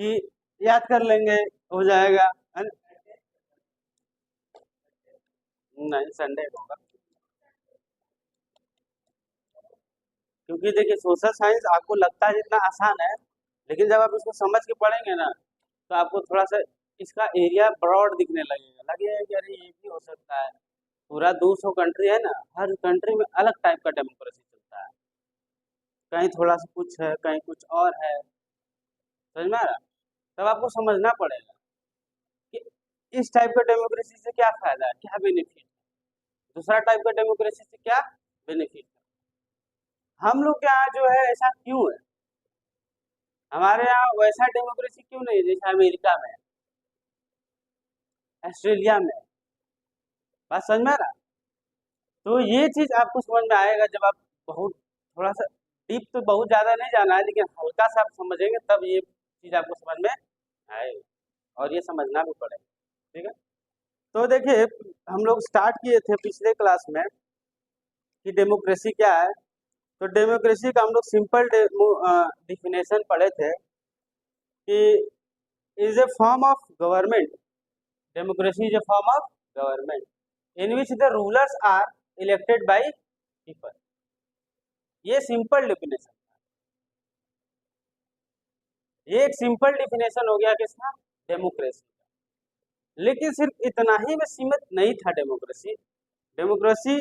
कि याद कर लेंगे, हो जाएगा। है ना? नहीं, संडे को होगा, क्योंकि देखिए सोशल साइंस आपको लगता है जितना आसान है, लेकिन जब आप इसको समझ के पढ़ेंगे ना, तो आपको थोड़ा सा इसका एरिया ब्रॉड दिखने लगेगा, लगेगा कि अरे ये भी हो सकता है। पूरा 200 कंट्री है ना, हर कंट्री में अलग टाइप का डेमोक्रेसी चलता है। कहीं थोड़ा सा कुछ है, कहीं कुछ और है। समझ में आ रहा? तब आपको समझना पड़ेगा कि इस टाइप का डेमोक्रेसी से क्या फायदा है, क्या बेनिफिट, दूसरा टाइप का डेमोक्रेसी से क्या बेनिफिट है। हम लोग के यहाँ जो है ऐसा क्यों है, हमारे यहाँ वैसा डेमोक्रेसी क्यों नहीं है जैसे अमेरिका में, ऑस्ट्रेलिया में। बात समझ में आ रहा? तो ये चीज आपको समझ में आएगा जब आप बहुत थोड़ा सा डीप, तो बहुत ज्यादा नहीं जाना है, लेकिन हल्का सा आप समझेंगे तब ये चीज आपको समझ में आएगी, और ये समझना भी पड़ेगा। ठीक है? तो देखिए, हम लोग स्टार्ट किए थे पिछले क्लास में कि डेमोक्रेसी क्या है। तो डेमोक्रेसी का हम लोग सिंपल डिफिनेशन पढ़े थे कि is a form of government, democracy is a form of government in which the rulers are elected by people. ये सिंपल डिफिनेशन, ये एक सिंपल डिफिनेशन हो गया किसका, डेमोक्रेसी। लेकिन सिर्फ इतना ही में सीमित नहीं था डेमोक्रेसी। डेमोक्रेसी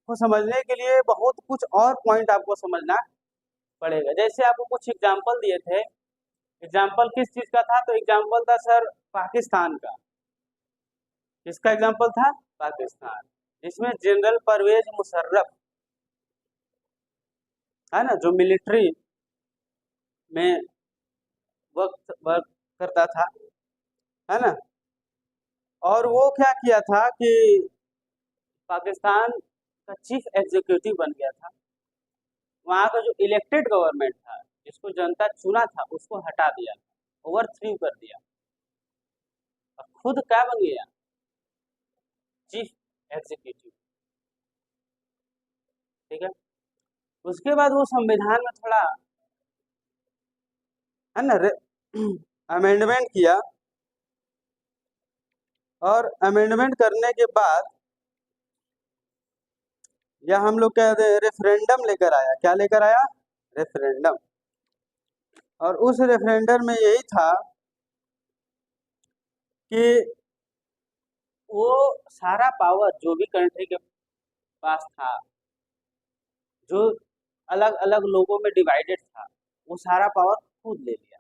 को समझने के लिए बहुत कुछ और पॉइंट आपको समझना पड़ेगा। जैसे आपको कुछ एग्जांपल दिए थे, एग्जांपल किस चीज का था, तो एग्जांपल था सर पाकिस्तान का। किसका एग्जांपल था? पाकिस्तान, जिसमें जनरल परवेज मुशर्रफ है ना, जो मिलिट्री में वर्क करता था, है ना। और वो क्या किया था कि पाकिस्तान का चीफ एग्जीक्यूटिव बन गया था। वहाँ का जो इलेक्टेड गवर्नमेंट था, जिसको जनता चुना था, उसको हटा दिया, ओवरथ्रो कर दिया, और खुद क्या बन गया, चीफ एग्जीक्यूटिव। ठीक है? उसके बाद वो संविधान में थोड़ा, है ना, अमेंडमेंट किया, और अमेंडमेंट करने के बाद या हम लोग कहते हैं रेफरेंडम लेकर आया। क्या लेकर आया? रेफरेंडम। और उस रेफरेंडम में यही था कि वो सारा पावर जो भी कंट्री के पास था, जो अलग अलग लोगों में डिवाइडेड था, वो सारा पावर खुद ले लिया।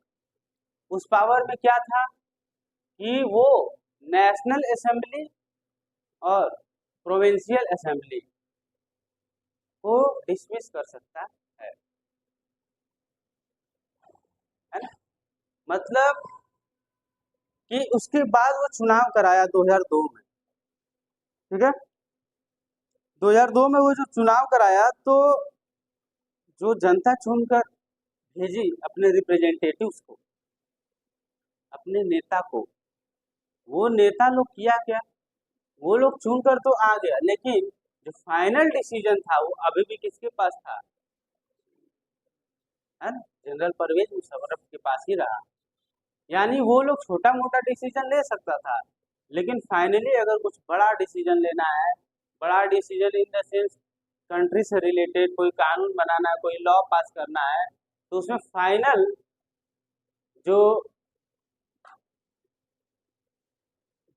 उस पावर में क्या था कि वो नेशनल असेंबली और प्रोविंशियल असेंबली को डिसमिस कर सकता है। है ना? मतलब कि उसके बाद वो चुनाव कराया 2002 में। ठीक है? 2002 में वो जो चुनाव कराया, तो जो जनता चुनकर भेजी अपने रिप्रेजेंटेटिव्स को, अपने नेता को, वो नेता लोग किया क्या, वो लोग चुनकर तो आ गया, लेकिन जो फाइनल डिसीजन था वो अभी भी किसके पास था, है ना, जनरल परवेज मुशर्रफ के पास ही रहा। यानी वो लोग छोटा मोटा डिसीजन ले सकता था, लेकिन फाइनली अगर कुछ बड़ा डिसीजन लेना है, बड़ा decision in the sense country से रिलेटेड कोई कानून बनाना है, कोई लॉ पास करना है, तो उसमें फाइनल जो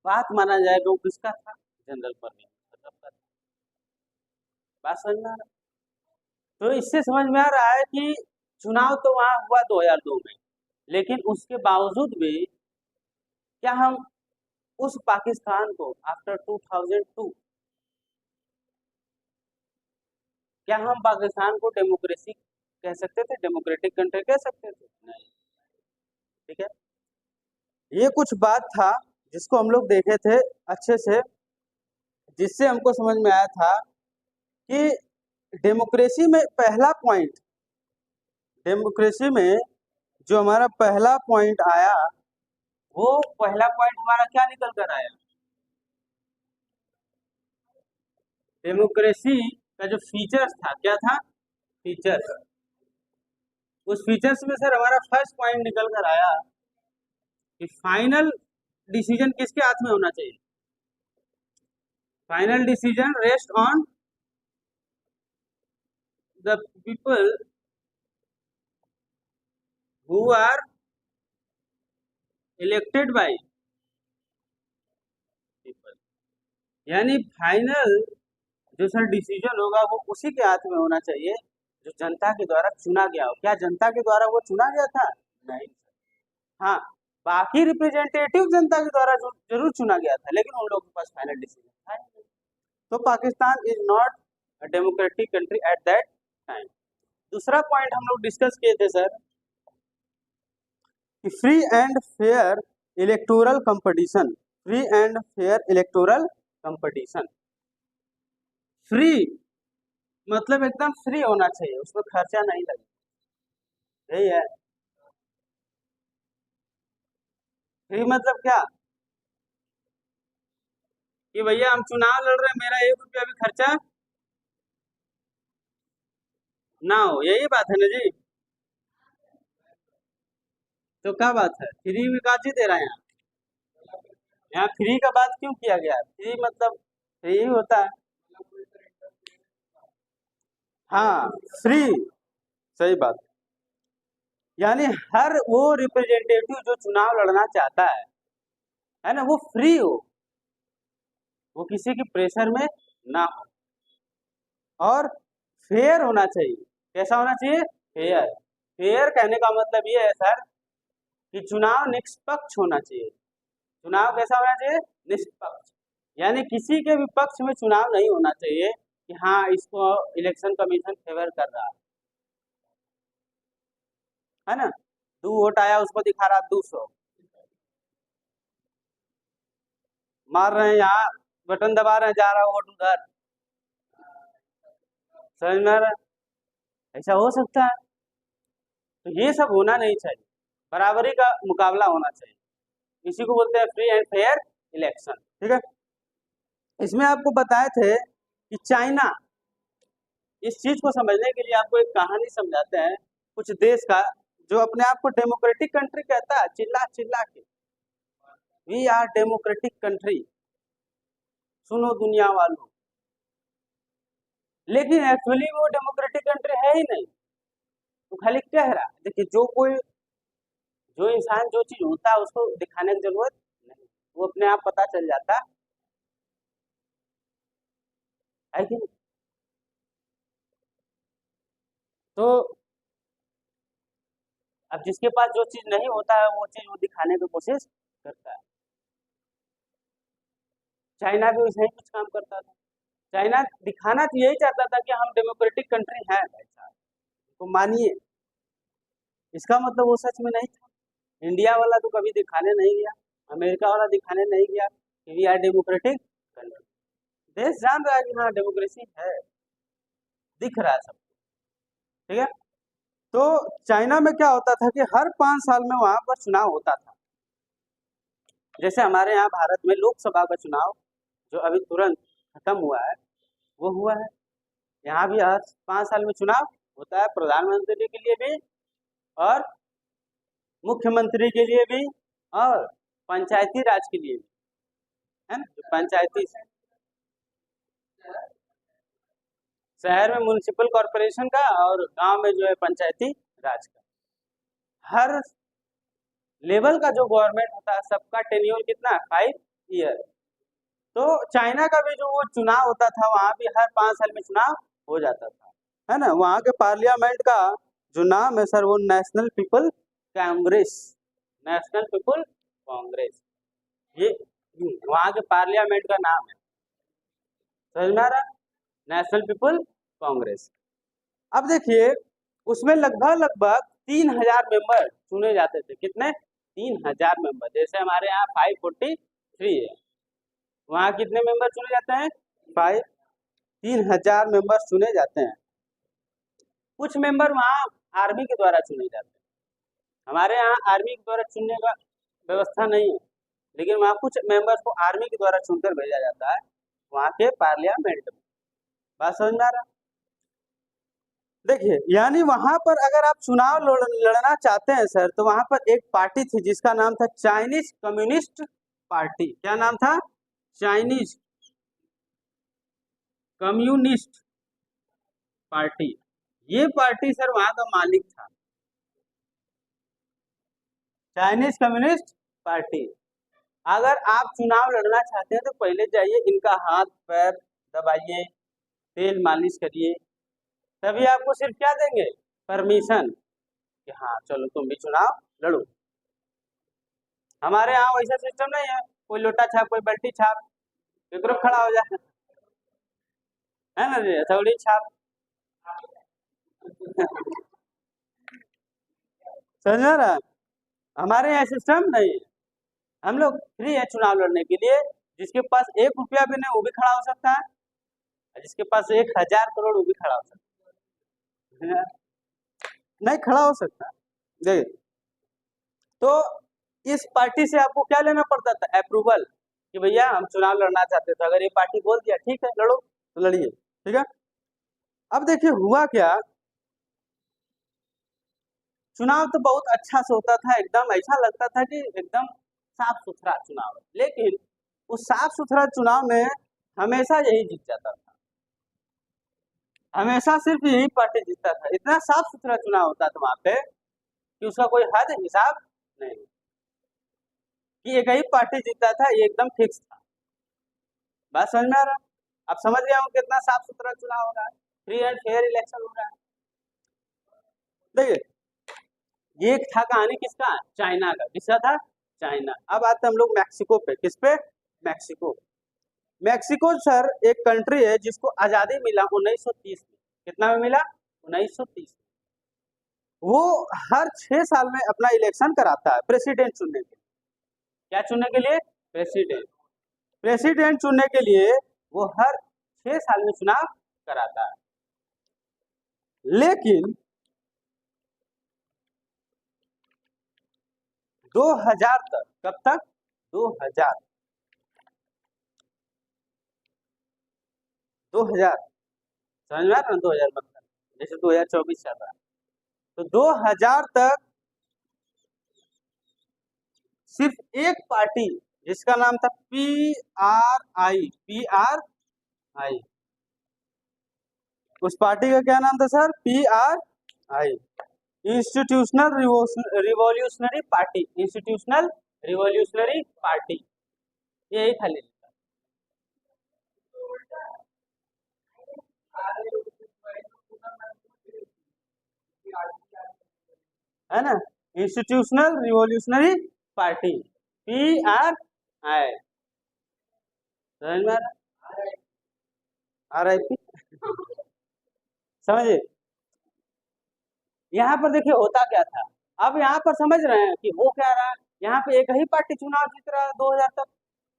बात माना जाएगा वो किसका था, जनरल परवेज मुशर्रफ का था। बात समझ में आ रहा? तो इससे समझ में आ रहा है कि चुनाव तो वहां हुआ 2002 में, लेकिन उसके बावजूद भी क्या हम उस पाकिस्तान को आफ्टर 2002, क्या हम पाकिस्तान को डेमोक्रेसी कह सकते थे, डेमोक्रेटिक कंट्री कह सकते थे? नहीं। ठीक है? ये कुछ बात था जिसको हम लोग देखे थे अच्छे से, जिससे हमको समझ में आया था कि डेमोक्रेसी में पहला पॉइंट, डेमोक्रेसी में जो हमारा पहला पॉइंट आया, वो पहला पॉइंट हमारा क्या निकल कर आया, डेमोक्रेसी का जो फीचर्स था, क्या था, फीचर्स। उस फीचर्स में सर हमारा फर्स्ट पॉइंट निकल कर आया कि फाइनल डिसीजन किसके हाथ में होना चाहिए? Final decision rest on the people who are elected by people. यानी फाइनल जो सर डिसीजन होगा वो उसी के हाथ में होना चाहिए जो जनता के द्वारा चुना गया हो। क्या जनता के द्वारा वो चुना गया था? नहीं। हाँ, बाकी रिप्रेजेंटेटिव जनता के द्वारा जरूर चुना गया था, लेकिन उन लोगों के पास फाइनल डिसीजन था ही नहीं। तो Pakistan is not a democratic country at that time. दूसरा पॉइंट हम लोग डिस्कस किए थे सर कि free and fair electoral competition. Free and fair electoral competition. Free मतलब एकदम फ्री होना चाहिए, उसमें खर्चा नहीं लगे, यही है। फ्री मतलब क्या कि भैया हम चुनाव लड़ रहे हैं, मेरा 1 रुपया भी खर्चा ना हो, यही बात है ना जी। तो क्या बात है, फ्री में काची दे रहे हैं यहाँ? यहाँ फ्री का बात क्यों किया गया है? फ्री मतलब फ्री ही होता है। हाँ, फ्री, सही बात। यानी हर वो रिप्रेजेंटेटिव जो चुनाव लड़ना चाहता है ना, वो फ्री हो, वो किसी की प्रेशर में ना हो, और फेयर होना चाहिए। कैसा होना चाहिए? फेयर। फेयर कहने का मतलब ये है सर कि चुनाव निष्पक्ष होना चाहिए। चुनाव कैसा होना चाहिए? निष्पक्ष। यानी किसी के भी पक्ष में चुनाव नहीं होना चाहिए कि हाँ इसको इलेक्शन कमीशन फेवर कर रहा है ना। 2 वोट आया, उसको दिखा रहा 200, मार रहे हैं यहाँ, बटन दबा रहे हैं, जा रहा वोट उधर। समझ में आ रहा है? ऐसा हो सकता है? तो ये सब होना नहीं चाहिए, बराबरी का मुकाबला होना चाहिए। इसी को बोलते हैं फ्री एंड फेयर इलेक्शन। ठीक है। इसमें आपको बताए थे कि चाइना, इस चीज को समझने के लिए आपको एक कहानी समझाते हैं। कुछ देश का जो अपने आप को डेमोक्रेटिक कंट्री कहता है, चिल्ला चिल्ला के वी आर डेमोक्रेटिक कंट्री, सुनो दुनिया वालों, लेकिन एक्चुअली वो डेमोक्रेटिक कंट्री है ही नहीं। तो खाली कह रहा। देखिए, जो इंसान जो चीज होता है उसको दिखाने की जरूरत नहीं, वो अपने आप पता चल जाता है कि नहीं? तो अब जिसके पास जो चीज नहीं होता है वो चीज वो दिखाने की कोशिश करता है। चाइना भी वैसे ही कुछ काम करता था। चाइना दिखाना तो यही चाहता था कि हम डेमोक्रेटिक कंट्री हैं भाई साहब, तो मानिए। इसका मतलब वो सच में नहीं था। इंडिया वाला तो कभी दिखाने नहीं गया, अमेरिका वाला दिखाने नहीं गया कि वी आर डेमोक्रेटिक कंट्री। देश जान रहा है कि हाँ डेमोक्रेसी है, दिख रहा है सब। ठीक है। तो चाइना में क्या होता था कि हर 5 साल में वहां पर चुनाव होता था। जैसे हमारे यहाँ भारत में लोकसभा का चुनाव जो अभी तुरंत खत्म हुआ है वो हुआ है। यहाँ भी हर 5 साल में चुनाव होता है, प्रधानमंत्री के लिए भी और मुख्यमंत्री के लिए भी और पंचायती राज के लिए भी, है ना। जो पंचायती शहर में म्युनिसिपल कॉरपोरेशन का और गांव में जो है पंचायती राज का, हर लेवल का जो गवर्नमेंट होता है सबका टेन्योर कितना है? 5 ईयर। तो चाइना का भी जो वो चुनाव होता था वहां भी हर 5 साल में चुनाव हो जाता था, है ना। वहाँ के पार्लियामेंट का जो नाम है सर वो national people Congress, national people Congress, ये वहाँ के पार्लियामेंट का नाम है। समझ में आ रहा? National people Congress. अब देखिए, उसमें लगभग लगभग 3,000 मेंबर चुने जाते थे। कितने? 3,000 मेंबर। जैसे हमारे यहाँ 543 है, वहाँ कितने मेंबर चुने जाते हैं? 3,000 मेंबर चुने जाते हैं। कुछ मेंबर वहाँ आर्मी के द्वारा चुने जाते हैं। हमारे यहाँ आर्मी के द्वारा चुनने का व्यवस्था नहीं है, लेकिन वहाँ कुछ मेंबर्स को आर्मी के द्वारा चुनकर भेजा जाता है वहाँ के पार्लियामेंट में। बात समझ में आ रहा? देखिए, यानी वहां पर अगर आप चुनाव लड़ना चाहते हैं सर, तो वहां पर एक पार्टी थी जिसका नाम था चाइनीज कम्युनिस्ट पार्टी। क्या नाम था? Chinese communist party. ये पार्टी सर वहां का मालिक था, चाइनीज कम्युनिस्ट पार्टी। अगर आप चुनाव लड़ना चाहते हैं तो पहले जाइए, इनका हाथ पैर दबाइए, तेल मालिश करिए, तभी आपको सिर्फ क्या देंगे? परमिशन कि हाँ चलो तुम भी चुनाव लड़ो। हमारे यहाँ वैसा सिस्टम नहीं है, कोई लोटा छाप, कोई बल्टी छाप, केकरो खड़ा हो जाए, है ना जी, हथौड़ी छाप। समझ में आ रहा है? हमारे यहाँ सिस्टम नहीं है, हम लोग फ्री है चुनाव लड़ने के लिए। जिसके पास 1 रुपया भी नहीं वो भी खड़ा हो सकता है, और जिसके पास 1000 करोड़ वो भी खड़ा हो सकता है। नहीं खड़ा हो सकता। देखिए, तो इस पार्टी से आपको क्या लेना पड़ता था? अप्रूवल, कि भैया हम चुनाव लड़ना चाहते थे। अगर ये पार्टी बोल दिया ठीक है लड़ो, तो लड़िए, ठीक है। अब देखिए हुआ क्या, चुनाव तो बहुत अच्छा से होता था, एकदम ऐसा लगता था कि एकदम साफ सुथरा चुनाव है। लेकिन उस साफ सुथरा चुनाव में हमेशा यही जीत जाता था, हमेशा सिर्फ यही पार्टी जीतता था। इतना साफ सुथरा चुनाव होता था वहां पे कि उसका कोई हद हिसाब नहीं, कि एक ही पार्टी जीतता था, ये एकदम फिक्स था। बात समझ में आ रहा है? आप समझ गए हो कितना साफ सुथरा चुनाव हो रहा है, फ्री एंड फेयर इलेक्शन हो रहा है। देखिए, ये था कहानी किसका? चाइना का। किसका था? चाइना। अब आते हम लोग मैक्सिको पे। किस पे? मैक्सिको। मैक्सिको सर एक कंट्री है जिसको आजादी मिला 1930 में। कितना में मिला? 1930। वो हर 6 साल में अपना इलेक्शन कराता है प्रेसिडेंट चुनने के लिए। क्या चुनने के लिए? प्रेसिडेंट। प्रेसिडेंट चुनने के लिए वो हर 6 साल में चुनाव कराता है। लेकिन 2000 तक, कब तक? 2000 समझ में आ रहा है? 2000 मतलब जैसे 2024 चल रहा है, तो 2000 तक सिर्फ एक पार्टी जिसका नाम था PRI, PRI, उस पार्टी का क्या नाम था sir? PRI, institutional revolutionary party. Institutional revolutionary party, यही था। है ना? Institutional revolutionary party, PRI। समझ में आ रहा है? समझिए, यहाँ पर देखिए होता क्या था। अब यहाँ पर समझ रहे हैं कि हो क्या रहा है। यहाँ पे एक ही पार्टी चुनाव जीत रहा है 2000 तक,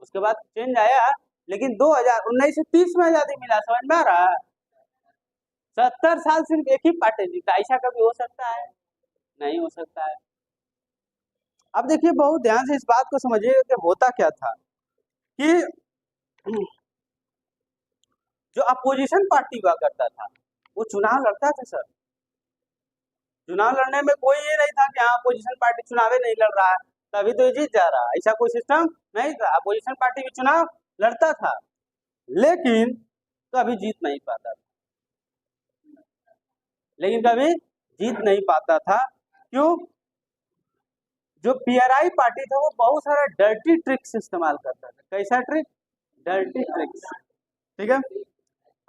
उसके बाद चेंज आया, लेकिन 1930 में आजादी मिला। समझ में आ रहा है? 70 साल सिर्फ एक ही पार्टी जीता, ऐसा कभी हो सकता है? नहीं हो सकता है। अब देखिए बहुत ध्यान से इस बात को समझिए कि होता क्या था, कि जो अपोजिशन पार्टी हुआ करता था वो चुनाव लड़ता था सर। चुनाव लड़ने में कोई ये नहीं था कि हाँ अपोजिशन पार्टी चुनाव नहीं लड़ रहा है तभी तो ये जीत जा रहा है, ऐसा कोई सिस्टम नहीं था। अपोजिशन पार्टी भी चुनाव लड़ता था, लेकिन कभी जीत नहीं पाता था। लेकिन कभी जीत नहीं पाता था। क्यों? जो PRI पार्टी था वो बहुत सारा डर्टी ट्रिक्स इस्तेमाल करता था। कैसा ट्रिक? Dirty tricks. ठीक है,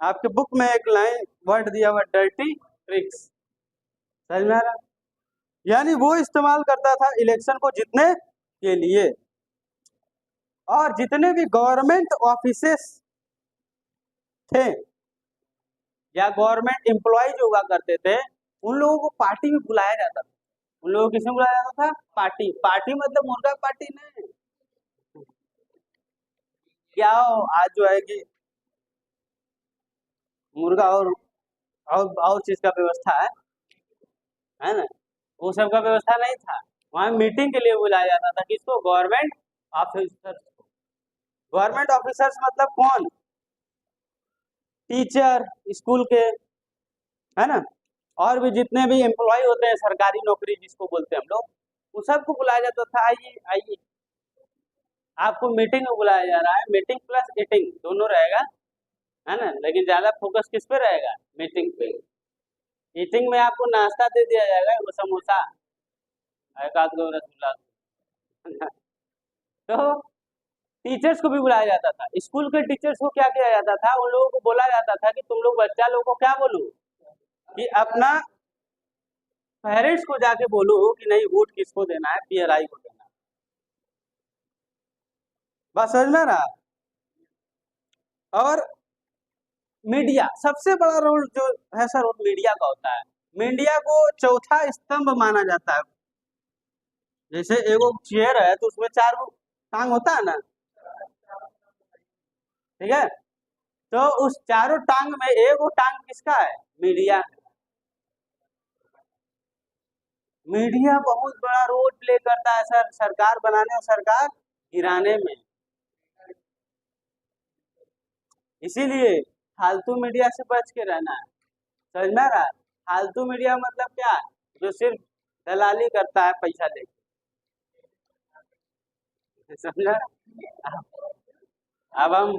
आपके बुक में एक लाइन वर्ड दिया हुआ डर्टी ट्रिक्स। समझ में आ रहा? यानी वो इस्तेमाल करता था इलेक्शन को जीतने के लिए। और जितने भी गवर्नमेंट ऑफिसेस थे या गवर्नमेंट एम्प्लॉय जो हुआ करते थे, उन लोगों को पार्टी में बुलाया जाता था। उन लोगों को किसमें बुलाया जाता था? पार्टी। पार्टी मतलब मुर्गा पार्टी नहीं। क्या हो आज जो है कि मुर्गा और चीज का व्यवस्था है ना? वो सब का व्यवस्था नहीं था। वहां मीटिंग के लिए बुलाया जाता था किसको? गवर्नमेंट ऑफिसर्स को। गवर्नमेंट ऑफिसर्स मतलब कौन? टीचर, स्कूल के, है ना? और भी जितने भी एम्प्लॉय होते हैं सरकारी नौकरी जिसको बोलते हैं हम लोग, उन सबको बुलाया जाता था, आइए आइए, आपको मीटिंग में बुलाया जा रहा है, मीटिंग प्लस ईटिंग दोनों रहेगा, है ना, लेकिन ज्यादा फोकस किस पे रहेगा, मीटिंग पे। ईटिंग में आपको नाश्ता दे दिया जाएगा, वो समोसा, एक आध गो रसगुल्ला। तो टीचर्स को भी बुलाया जाता था, स्कूल के टीचर्स को क्या किया जाता था, उन लोगों को बोला जाता था कि तुम लोग बच्चा लोगों को क्या बोलो, कि अपना पेरेंट्स को जाके बोलो कि नहीं वोट किसको देना है, पीआरआई को देना है। बात समझ में आ रहा। और मीडिया सबसे बड़ा रोल जो है सर वो मीडिया का होता है। मीडिया को चौथा स्तंभ माना जाता है। जैसे एगो चेयर है तो उसमें 4 टांग होता है ना, ठीक है, तो उस चारों टांग में एगो टांग किसका है, मीडिया। मीडिया बहुत बड़ा रोल प्ले करता है सर, सरकार बनाने और सरकार गिराने में। इसीलिए फालतू मीडिया से बच के रहना है, समझ में आ रहा है। फालतू मीडिया मतलब क्या, जो सिर्फ दलाली करता है पैसा लेके, समझा। अब हम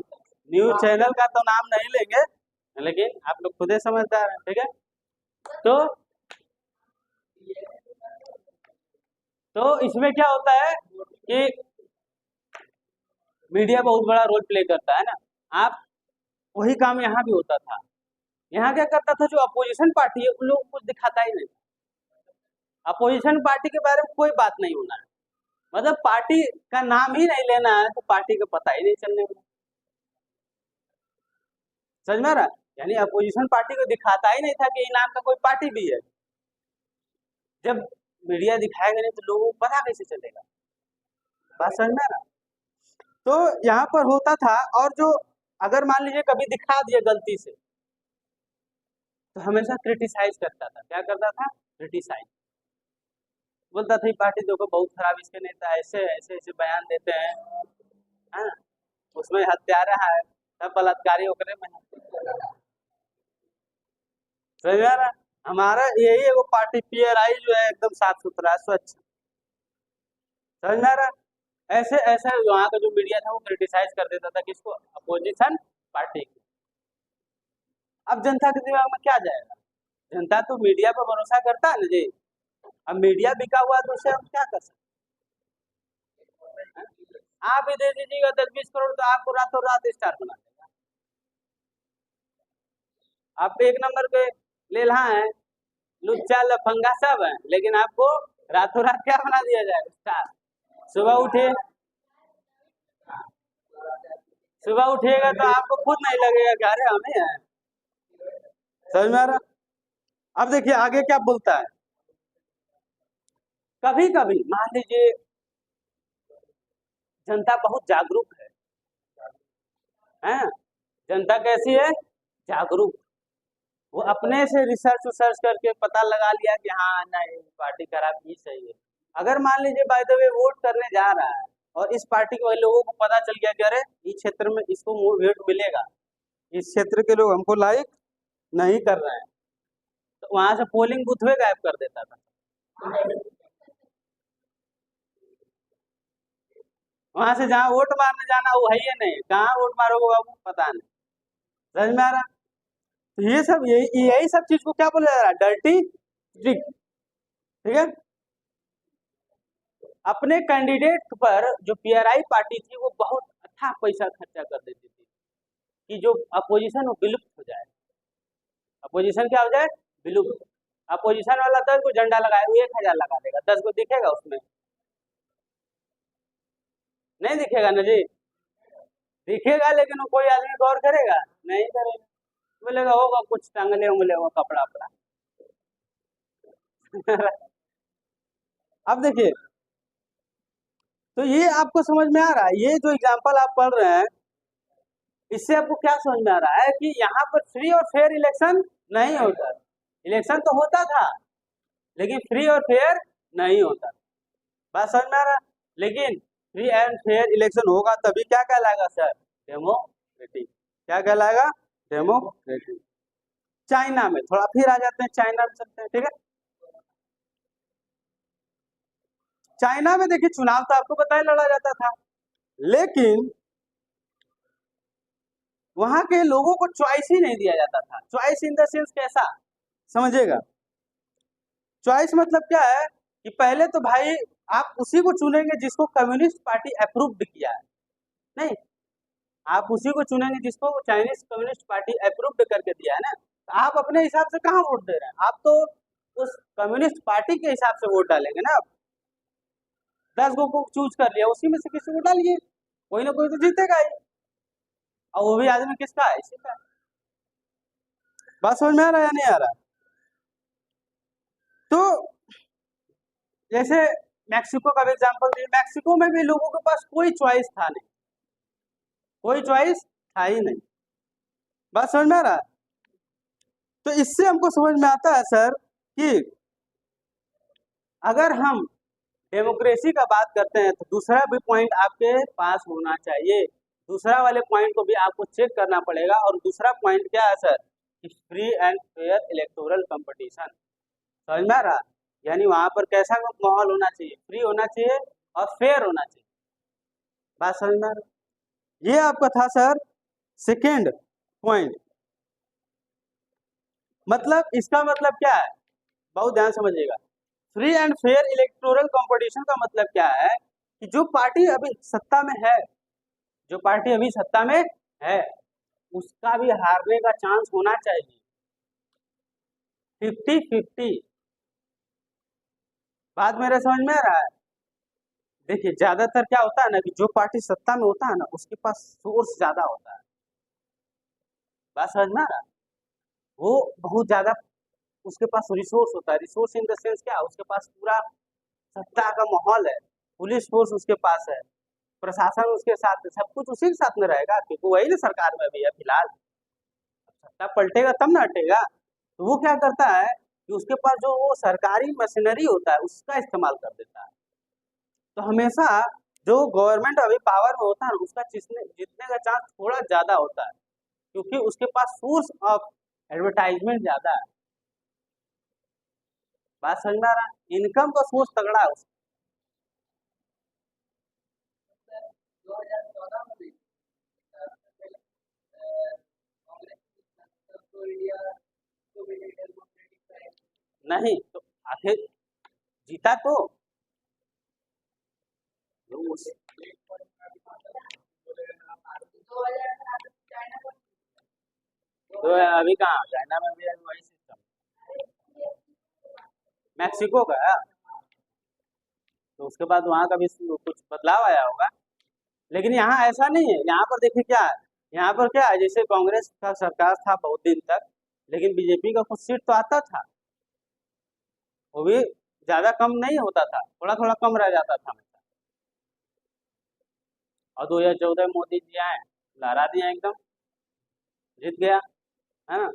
न्यूज चैनल का तो नाम नहीं लेंगे, लेकिन आप लोग खुद ही समझदार हैं, ठीक है। तो इसमें क्या होता है कि मीडिया बहुत बड़ा रोल प्ले करता है ना। आप वही काम यहाँ भी होता था। यहाँ क्या करता था, जो अपोजिशन पार्टी है उन लोगों को कुछ दिखाता ही नहीं, अपोजिशन पार्टी के बारे में कोई बात नहीं होना है, मतलब पार्टी का नाम ही नहीं लेना है तो पार्टी का पता ही नहीं चलने वाला, समझ में आ रहा है? यानी अपोजिशन पार्टी को दिखाता ही नहीं था कि इनाम का कोई पार्टी भी है। जब मीडिया दिखाएगा नहीं तो लोगों को पता कैसे चलेगा, बात समझ में आ रहा। तो यहाँ पर होता था, और जो अगर मान लीजिए कभी दिखा दिया गलती से तो हमेशा क्रिटिसाइज करता था। क्या करता था, क्रिटिसाइज, बोलता था पार्टी देखो बहुत खराब, इसके नेता ऐसे ऐसे ऐसे बयान देते हैं, हाँ, उसमें हत्यारा है, सब बलात्कारी ओकरे में है। समझ में आ रहा है? हमारा यही एगो पार्टी पीआरआई जो है एकदम साफ सुथरा स्वच्छ, समझ में आ रहा है? ऐसे ऐसे वहाँ का जो मीडिया था वो क्रिटिसाइज कर देता था किसको, अपोजिशन पार्टी को। अब जनता के दिमाग में क्या जाएगा, जनता तो मीडिया पर भरोसा करता है ना जी। अब मीडिया बिका हुआ तो उससे हम क्या कर सकते हैं? आप ही दे दीजिएगा 10-20 करोड़ तो आपको रातों रात स्टार बना देगा। आप एक नंबर पे लेल्हा है, लुच्चा लफंगा सब है, लेकिन आपको रातों रात क्या बना दिया जाएगा, स्टार। सुबह उठे, सुबह उठिएगा तो आपको खुद नहीं लगेगा कि अरे हमें है, समझ में आ रहा। अब देखिए आगे क्या बोलता है। कभी कभी मान लीजिए जनता बहुत जागरूक है, जनता कैसी है, जागरूक, वो अपने से रिसर्च उसर्च करके पता लगा लिया कि हाँ नहीं पार्टी खराब ही सही है। अगर मान लीजिए बाय द वे वोट करने जा रहा है और इस पार्टी के लोगों को पता चल गया कि अरे इस क्षेत्र में इसको वोट मिलेगा, इस क्षेत्र के लोग हमको लाइक नहीं कर रहे हैं, तो वहां से पोलिंग बूथ में गायब कर देता था। वहां से जहाँ वोट मारने जाना वो है ही नहीं, कहाँ वोट मारोगे बाबू पता नहीं, समझ में आ रहा। तो ये सब यही सब चीज को क्या बोला जा रहा है, डर्टी ट्रिक, ठीक है। अपने कैंडिडेट पर जो पीआरआई पार्टी थी वो बहुत अच्छा पैसा खर्चा कर देती थी कि जो अपोजिशन वो विलुप्त हो जाए, अपोजिशन क्या हो जाए, विलुप्त। अपोजिशन वाला 10 को झंडा लगाए, वो 1000 लगा देगा, 10 को दिखेगा उसमें, नहीं दिखेगा ना जी, दिखेगा लेकिन वो कोई आदमी गौर करेगा, नहीं करेगा, बोलेगा होगा कुछ टांगले उंगले वो कपड़ा अपड़ा। अब देखिए, तो ये आपको समझ में आ रहा है, ये जो एग्जाम्पल आप पढ़ रहे हैं इससे आपको क्या समझ में आ रहा है कि यहाँ पर फ्री और फेयर इलेक्शन नहीं होता। इलेक्शन तो होता था लेकिन फ्री और फेयर नहीं होता, बात समझ में आ रहा है। लेकिन फ्री एंड फेयर इलेक्शन होगा तभी क्या कहलाएगा सर, डेमोक्रेटिक, क्या कहलाएगा, डेमोक्रेटिक। चाइना में, थोड़ा फिर आ जाते हैं चाइना में, चलते हैं, ठीक है। चाइना में देखिए चुनाव तो आपको पता है लड़ा जाता था, लेकिन वहां के लोगों को चॉइस ही नहीं दिया जाता था। चॉइस इन द सेंस कैसा, समझिएगा। चॉइस मतलब क्या है कि पहले तो भाई आप उसी को चुनेंगे जिसको कम्युनिस्ट पार्टी अप्रूव्ड किया है, नहीं, आप उसी को चुनेंगे जिसको चाइनीज कम्युनिस्ट पार्टी अप्रूव्ड करके दिया है ना। तो आप अपने हिसाब से कहाँ वोट दे रहे हैं, आप तो उस कम्युनिस्ट पार्टी के हिसाब से वोट डालेंगे ना। आप 10 गो को चूज कर लिया, उसी में से किसी को डालिए, कोई ना कोई तो जीतेगा ही, और वो भी आदमी किसका है, इसी का। बात समझ में आ रहा है या नहीं आ रहा? तो जैसे मैक्सिको का भी एग्जांपल दिए, मैक्सिको में भी लोगों के पास कोई चॉइस था नहीं, कोई चॉइस था ही नहीं। बात समझ में आ रहा है? तो इससे हमको समझ में आता है सर कि अगर हम डेमोक्रेसी का बात करते हैं तो दूसरा भी पॉइंट आपके पास होना चाहिए, दूसरा वाले पॉइंट को भी आपको चेक करना पड़ेगा। और दूसरा पॉइंट क्या है सर, कि free and fair electoral competition. समझ में आ रहा? यानी वहां पर कैसा माहौल होना चाहिए, फ्री होना चाहिए और फेयर होना चाहिए। बात समझ में आ रहा? ये आपका था सर सेकेंड पॉइंट। मतलब इसका मतलब क्या है, बहुत ध्यान समझिएगा। Free and fair electoral competition का मतलब क्या है कि जो पार्टी अभी सत्ता में है, जो पार्टी अभी सत्ता में है, उसका भी हारने का चांस होना चाहिए, 50-50। बात मेरे समझ में आ रहा है? देखिए ज्यादातर क्या होता है ना कि जो पार्टी सत्ता में होता है ना उसके पास सोर्स ज्यादा होता है। बात समझ में आ रहा है? वो बहुत ज्यादा उसके पास रिसोर्स होता है। रिसोर्स इन द सेंस क्या, उसके पास पूरा सत्ता का माहौल है, पुलिस फोर्स उसके पास है, प्रशासन उसके साथ, सब कुछ उसी के साथ में रहेगा, क्योंकि वही ना सरकार में भी है फिलहाल। सत्ता पलटेगा तब ना हटेगा। तो वो क्या करता है कि उसके पास जो वो सरकारी मशीनरी होता है उसका इस्तेमाल कर देता है। तो हमेशा जो गवर्नमेंट अभी पावर में होता है उसका जीतने का चांस थोड़ा ज्यादा होता है, क्योंकि उसके पास सोर्स ऑफ एडवर्टाइजमेंट ज्यादा है। बात समझ में आ रहा है? इनकम का सोर्स तगड़ा है उसका। नहीं तो आखिर जीता तो उस- तो अभी कहाँ चाइना में भी है वही सिस्टम, मैक्सिको का है। तो उसके बाद वहाँ का भी कुछ बदलाव आया होगा, लेकिन यहाँ ऐसा नहीं है। यहाँ पर देखिए क्या है, यहाँ पर क्या है, जैसे कांग्रेस का सरकार था बहुत दिन तक, लेकिन बीजेपी का कुछ सीट तो आता था, वो भी ज्यादा कम नहीं होता था, थोड़ा थोड़ा कम रह जाता था हमेशा। और 2014 मोदी जी आए, लहरा दिया एकदम, जीत गया, है ना।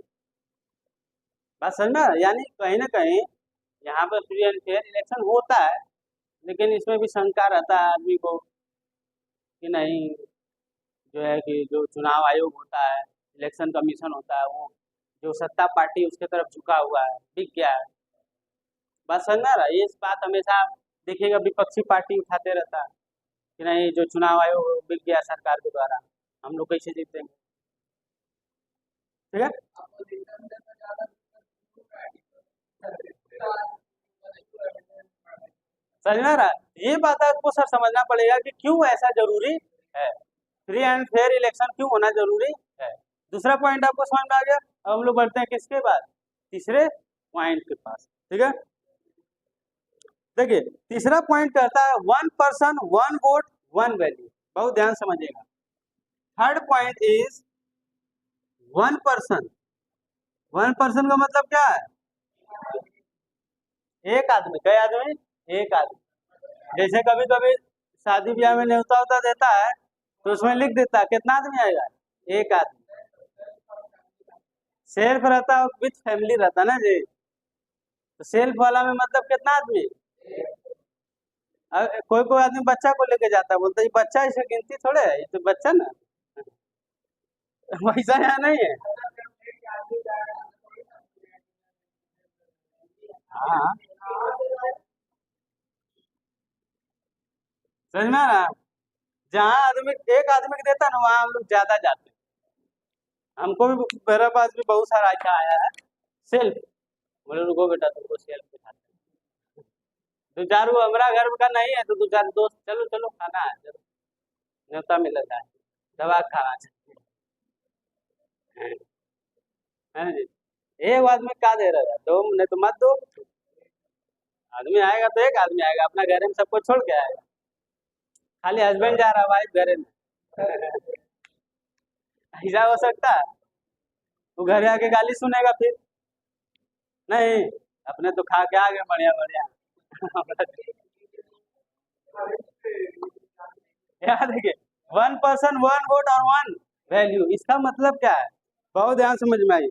बात समझ में आ रहा है? यानी कहीं ना कहीं यहाँ पर फ्री एंड फेयर इलेक्शन होता है, लेकिन इसमें भी शंका रहता है आदमी को कि नहीं, जो है कि जो चुनाव आयोग होता है, इलेक्शन कमीशन होता है, वो जो सत्ता पार्टी उसके तरफ झुका हुआ है, बिक गया है। बात समझ में आ रहा है? ये बात हमेशा देखिएगा विपक्षी पार्टी उठाते रहता है कि नहीं, जो चुनाव आयोग बिक गया सरकार के द्वारा, हम लोग कैसे जीतेंगे, ठीक है। समझ में आ रहा है? ये बात आपको सर समझना पड़ेगा कि क्यों ऐसा जरूरी है, फ्री एंड फेयर इलेक्शन क्यों होना जरूरी है। दूसरा पॉइंट आपको समझ में आ गया। अब हम लोग बढ़ते हैं किसके बाद, तीसरे पॉइंट के पास, ठीक है। देखिए तीसरा पॉइंट कहता है 1 पर्सन 1 वोट 1 वैल्यू। बहुत ध्यान समझिएगा। Third point is 1 person 1 person का मतलब क्या है, एक आदमी, कई आदमी, एक आदमी। जैसे कभी कभी शादी ब्याह में न्योता उता देता है तो उसमें लिख देता है कितना आदमी आएगा, एक आदमी। सेल्फ रहता है विथ फैमिली रहता है ना जी, तो सेल्फ वाला में मतलब कितना आदमी, कोई कोई आदमी बच्चा को लेके जाता है, बोलता है ये बच्चा, इसे गिनती थोड़े है, ये तो बच्चा ना। वैसा यहाँ नहीं है। हाँ, समझ में आ रहा है? जहाँ आदमी एक आदमी को देता है ना, वहाँ हम लोग ज्यादा जाते हैं। हमको भी, मेरे पास भी बहुत सारा ऐसा आया है। सेल्फ, बोले रुको बेटा तुमको सेल्फ दिखाते हैं। दो चार वो हमारा घर का नहीं है, तो दो चार दोस्त, चलो चलो खाना है, चलो न्योता मिलता है, दवा खाना है ना जी। एक आदमी का दे रहा है, दो नहीं तो मत दो। आदमी आएगा तो एक आदमी आएगा, अपना घर में सबको छोड़ के आएगा। खाली हस्बैंड जा रहा है, वाइफ घर में। ऐसा हो सकता है? वो घर आके गाली सुनेगा फिर। नहीं, अपने तो खा के आ गए बढ़िया बढ़िया। याद है कि 1 पर्सन 1 वोट और 1 वैल्यू, इसका मतलब क्या है? बहुत ध्यान समझ में आई।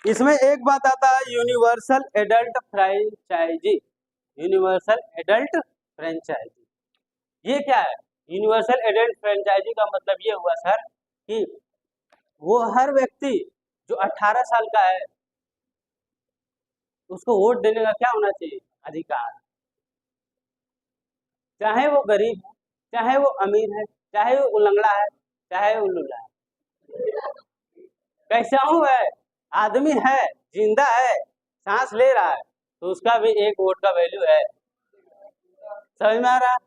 इसमें एक बात आता है, universal adult franchise. Universal adult franchise ये क्या है? यूनिवर्सल एडल्ट फ्रेंचाइजी का मतलब ये हुआ सर कि वो हर व्यक्ति जो 18 साल का है, उसको वोट देने का क्या होना चाहिए? अधिकार। चाहे वो गरीब है, चाहे वो अमीर है, चाहे वो उलंगड़ा है, चाहे वो लुला है, कैसा हूँ है, आदमी है, जिंदा है, सांस ले रहा है, तो उसका भी एक वोट का वैल्यू है। समझ में आ रहा है?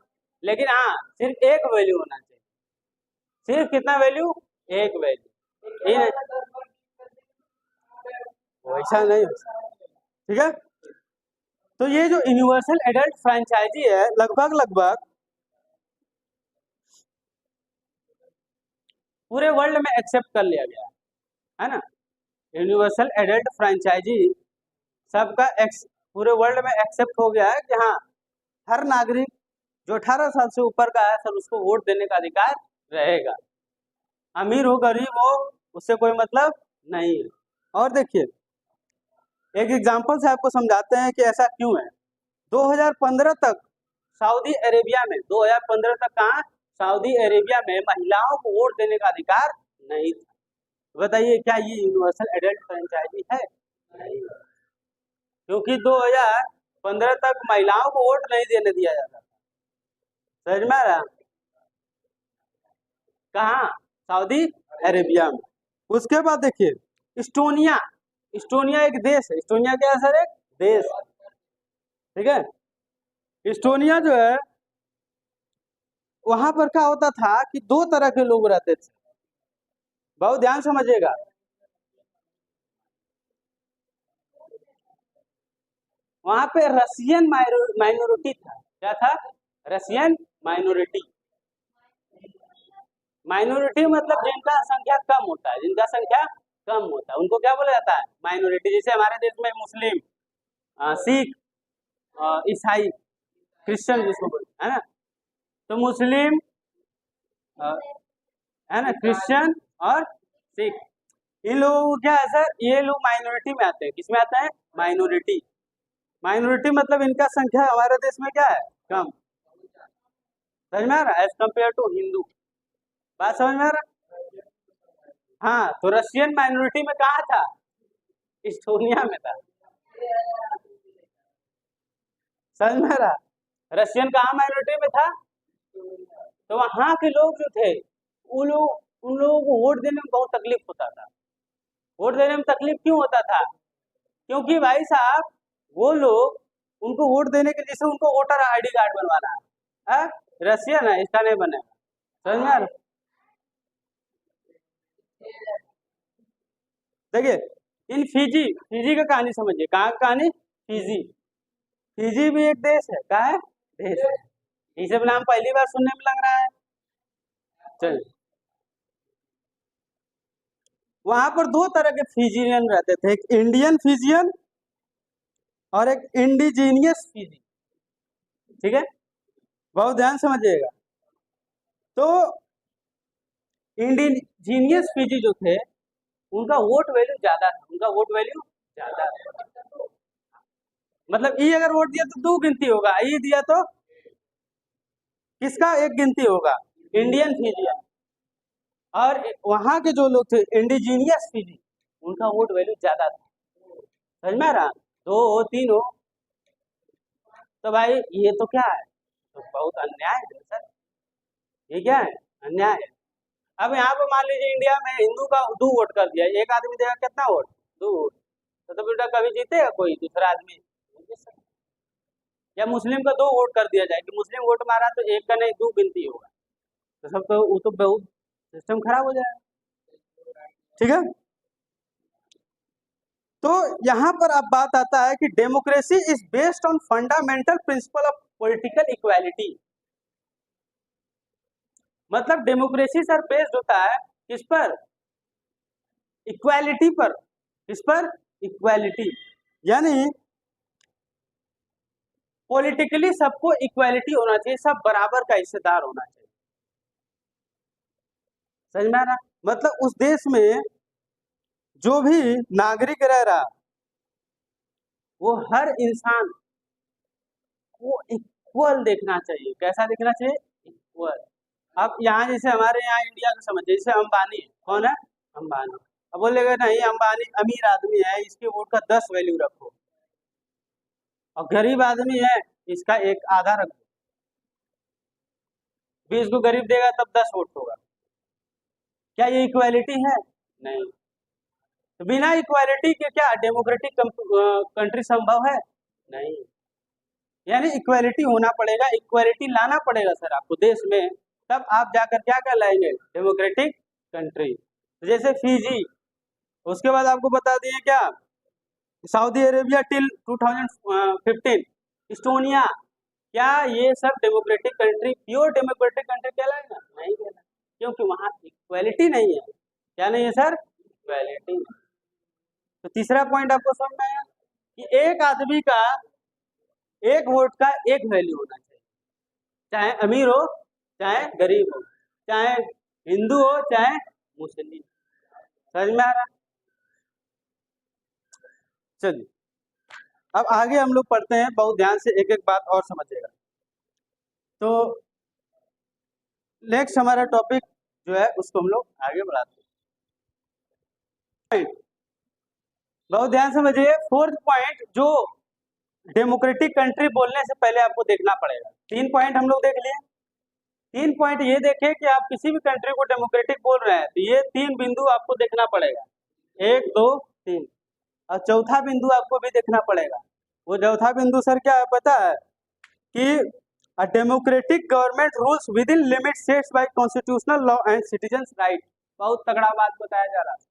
लेकिन हाँ, सिर्फ एक वैल्यू होना चाहिए। सिर्फ कितना वैल्यू? एक वैल्यू। ये वैसा नहीं हो सकता। ठीक है? तो ये जो यूनिवर्सल एडल्ट फ्रेंचाइजी है, लगभग लगभग पूरे वर्ल्ड में एक्सेप्ट कर लिया गया है ना? यूनिवर्सल एडल्ट फ्रेंचाइजी सबका पूरे वर्ल्ड में एक्सेप्ट हो गया है कि हाँ, हर नागरिक जो 18 साल से ऊपर का है सर, उसको वोट देने का अधिकार रहेगा। अमीर हो गरीब हो, उससे कोई मतलब नहीं है। और देखिए, एक एग्जांपल से आपको समझाते हैं कि ऐसा क्यों है। 2015 तक सऊदी अरेबिया में, 2015 तक कहाँ? सऊदी अरेबिया में महिलाओं को वोट देने का अधिकार नहीं था। बताइए, क्या ये यूनिवर्सल एडल्ट फ्रेंचाइजी है? नहीं, क्योंकि 2015 तक महिलाओं को वोट नहीं देने दिया जाता। समझ में आ रहा? कहाँ? सऊदी अरेबिया में। उसके बाद देखिए, इस्टोनिया। इस्टोनिया एक देश है। इस्टोनिया क्या है सर? एक देश है। ठीक है? इस्टोनिया जो है, वहां पर क्या होता था कि दो तरह के लोग रहते थे। बहुत ध्यान समझिएगा। वहां पे रशियन माइनॉरिटी था। क्या था? Russian minority. माइनॉरिटी मतलब जिनका संख्या कम होता है, जिनका संख्या कम होता है, उनको क्या बोला जाता है? माइनॉरिटी। जैसे हमारे देश में मुस्लिम, सिख, ईसाई, क्रिश्चियन जिसको बोलते हैं, है ना? तो मुस्लिम, है ना, क्रिश्चियन और सिख, इन लोगों को क्या है सर? ये लोग माइनॉरिटी में आते हैं। किसमें आते हैं? माइनॉरिटी। माइनॉरिटी मतलब इनका संख्या हमारे देश में क्या है? कम। समझ में आ रहा है? As compare to Hindu. बात समझ में आ रहा है? हाँ, तो रशियन माइनॉरिटी में कहा था? इस्टोनिया में था। समझ में आ रहा? रशियन कहाँ माइनॉरिटी में था? तो वहां के लोग जो थे, उन लोगों को वोट देने में बहुत तकलीफ होता था। वोट देने में तकलीफ क्यों होता था? क्योंकि भाई साहब, वो लोग, उनको वोट देने के लिए से उनको वोटर आईडी कार्ड बनवाना है। रशियन है, इसका नहीं बनेगा। समझ में आ रहा? देखिए, इन फिजी, फिजी का कहानी समझिए। कहाँ का कहानी? फिजी। फिजी भी एक देश है। कहाँ है? देश है। ये सब नाम पहली बार सुनने में लग रहा है। चलिए, वहां पर दो तरह के फिजियन रहते थे, एक इंडियन फिजियन और एक इंडिजीनियस फिजी। ठीक है? बहुत ध्यान समझिएगा। तो इंडिजीनियस फिजी जो थे, उनका वोट वैल्यू ज्यादा था। उनका वोट वैल्यू ज्यादा था। मतलब ई अगर वोट दिया तो दो गिनती होगा, ई दिया तो किसका एक गिनती होगा? Indian Fijian. और वहां के जो लोग थे इंडिजीनियस फिजी, उनका वोट वैल्यू ज्यादा था। समझ में आ रहा? दो हो, तीन हो, तो भाई ये तो क्या है, तो बहुत अन्याय है सर। ये क्या है, अन्याय है। अब यहाँ पे मान लीजिए इंडिया में हिंदू का 2 वोट कर दिया, एक आदमी देगा कितना वोट, 2 वोट, तो बेटा कभी जीतेगा कोई दूसरा आदमी, नहीं जीत सकता। या मुस्लिम का 2 वोट कर दिया जाए कि मुस्लिम वोट मारा तो एक का नहीं 2 गिनती होगा, तो सब तो वो तो बहुत सिस्टम खराब हो जाएगा। ठीक है, तो यहाँ पर अब बात आता है कि democracy is based on fundamental principle of political equality. मतलब डेमोक्रेसी सर बेस्ड होता है किस पर, इक्वालिटी पर। किस पर, इक्वालिटी, यानी पॉलिटिकली सबको इक्वालिटी होना चाहिए, सब बराबर का हिस्सेदार होना चाहिए। समझ में आ रहा, मतलब उस देश में जो भी नागरिक रह रहा, वो हर इंसान को इक्वल देखना चाहिए। कैसा देखना चाहिए, इक्वल। अब यहाँ जैसे हमारे यहाँ इंडिया का समझिए, जैसे अंबानी है, कौन है, अंबानी। अब बोलेगा नहीं अंबानी अमीर आदमी है, इसके वोट का 10 वैल्यू रखो, और गरीब आदमी है इसका एक आधा रखो, 20 को गरीब देगा तब 10 वोट होगा। क्या ये इक्वालिटी है, नहीं। तो बिना इक्वालिटी के क्या डेमोक्रेटिक कंट्री संभव है, नहीं। यानी इक्वालिटी होना पड़ेगा, इक्वालिटी लाना पड़ेगा सर आपको देश में, तब आप जाकर क्या कहलाएंगे, डेमोक्रेटिक कंट्री। तो जैसे फिजी, उसके बाद आपको बता दिए क्या, सऊदी अरेबिया टिल 2015, इस्टोनिया, क्या ये सब democratic country, pure democratic country कहलाएगा, नहीं कहलाएगा, क्योंकि वहां इक्वालिटी नहीं है। क्या नहीं है सर, इक्वालिटी। तो तीसरा पॉइंट आपको समझ में आया कि एक आदमी का एक वोट का एक वैल्यू होना चाहिए, चाहे अमीर हो चाहे गरीब हो, चाहे हिंदू हो चाहे मुस्लिम। समझ में आ रहा, चलिए अब आगे हम लोग पढ़ते हैं, बहुत ध्यान से एक एक बात और समझिएगा। तो नेक्स्ट हमारा टॉपिक जो है उसको हम लोग आगे बढ़ाते हैं। बहुत ध्यान समझिए, फोर्थ पॉइंट जो डेमोक्रेटिक कंट्री बोलने से पहले आपको देखना पड़ेगा। 3 पॉइंट हम लोग देख लिए, 3 पॉइंट ये देखें कि आप किसी भी कंट्री को डेमोक्रेटिक बोल रहे हैं तो ये 3 बिंदु आपको देखना पड़ेगा, 1 2 3, और चौथा बिंदु आपको भी देखना पड़ेगा। वो चौथा बिंदु सर क्या है पता है, कि a democratic government rules within limit sets by constitutional law and citizens right. बहुत तगड़ा बात बताया जा रहा है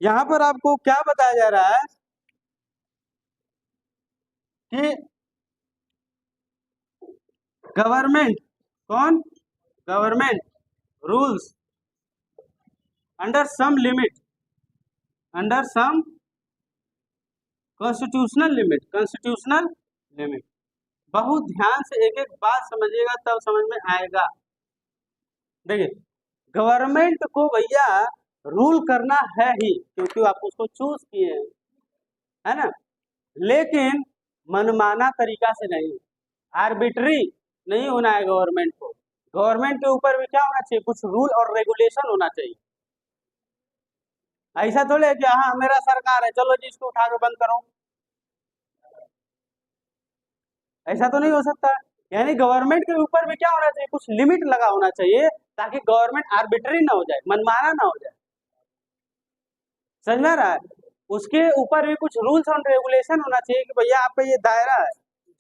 यहाँ पर। आपको क्या बताया जा रहा है कि गवर्नमेंट, कौन, government rules under some limit, under some constitutional limit, constitutional limit. बहुत ध्यान से एक एक बात समझिएगा तब समझ में आएगा। देखिए गवर्नमेंट को भैया रूल करना है ही, क्योंकि आप उसको चूज किए हैं, है ना, लेकिन मनमाना तरीका से नहीं, आर्बिट्री नहीं होना है गवर्नमेंट को। गवर्नमेंट के ऊपर भी क्या होना चाहिए, कुछ रूल और रेगुलेशन होना चाहिए। ऐसा थोड़े कि हाँ मेरा सरकार है चलो जी इसको उठा के बंद करो, ऐसा तो नहीं हो सकता। यानी गवर्नमेंट के ऊपर भी क्या होना चाहिए, कुछ लिमिट लगा होना चाहिए, ताकि गवर्नमेंट आर्बिट्री ना हो जाए, मनमाना ना हो जाए। समझ में आ रहा है, उसके ऊपर भी कुछ रूल्स और रेगुलेशन होना चाहिए कि भैया आपका ये दायरा है,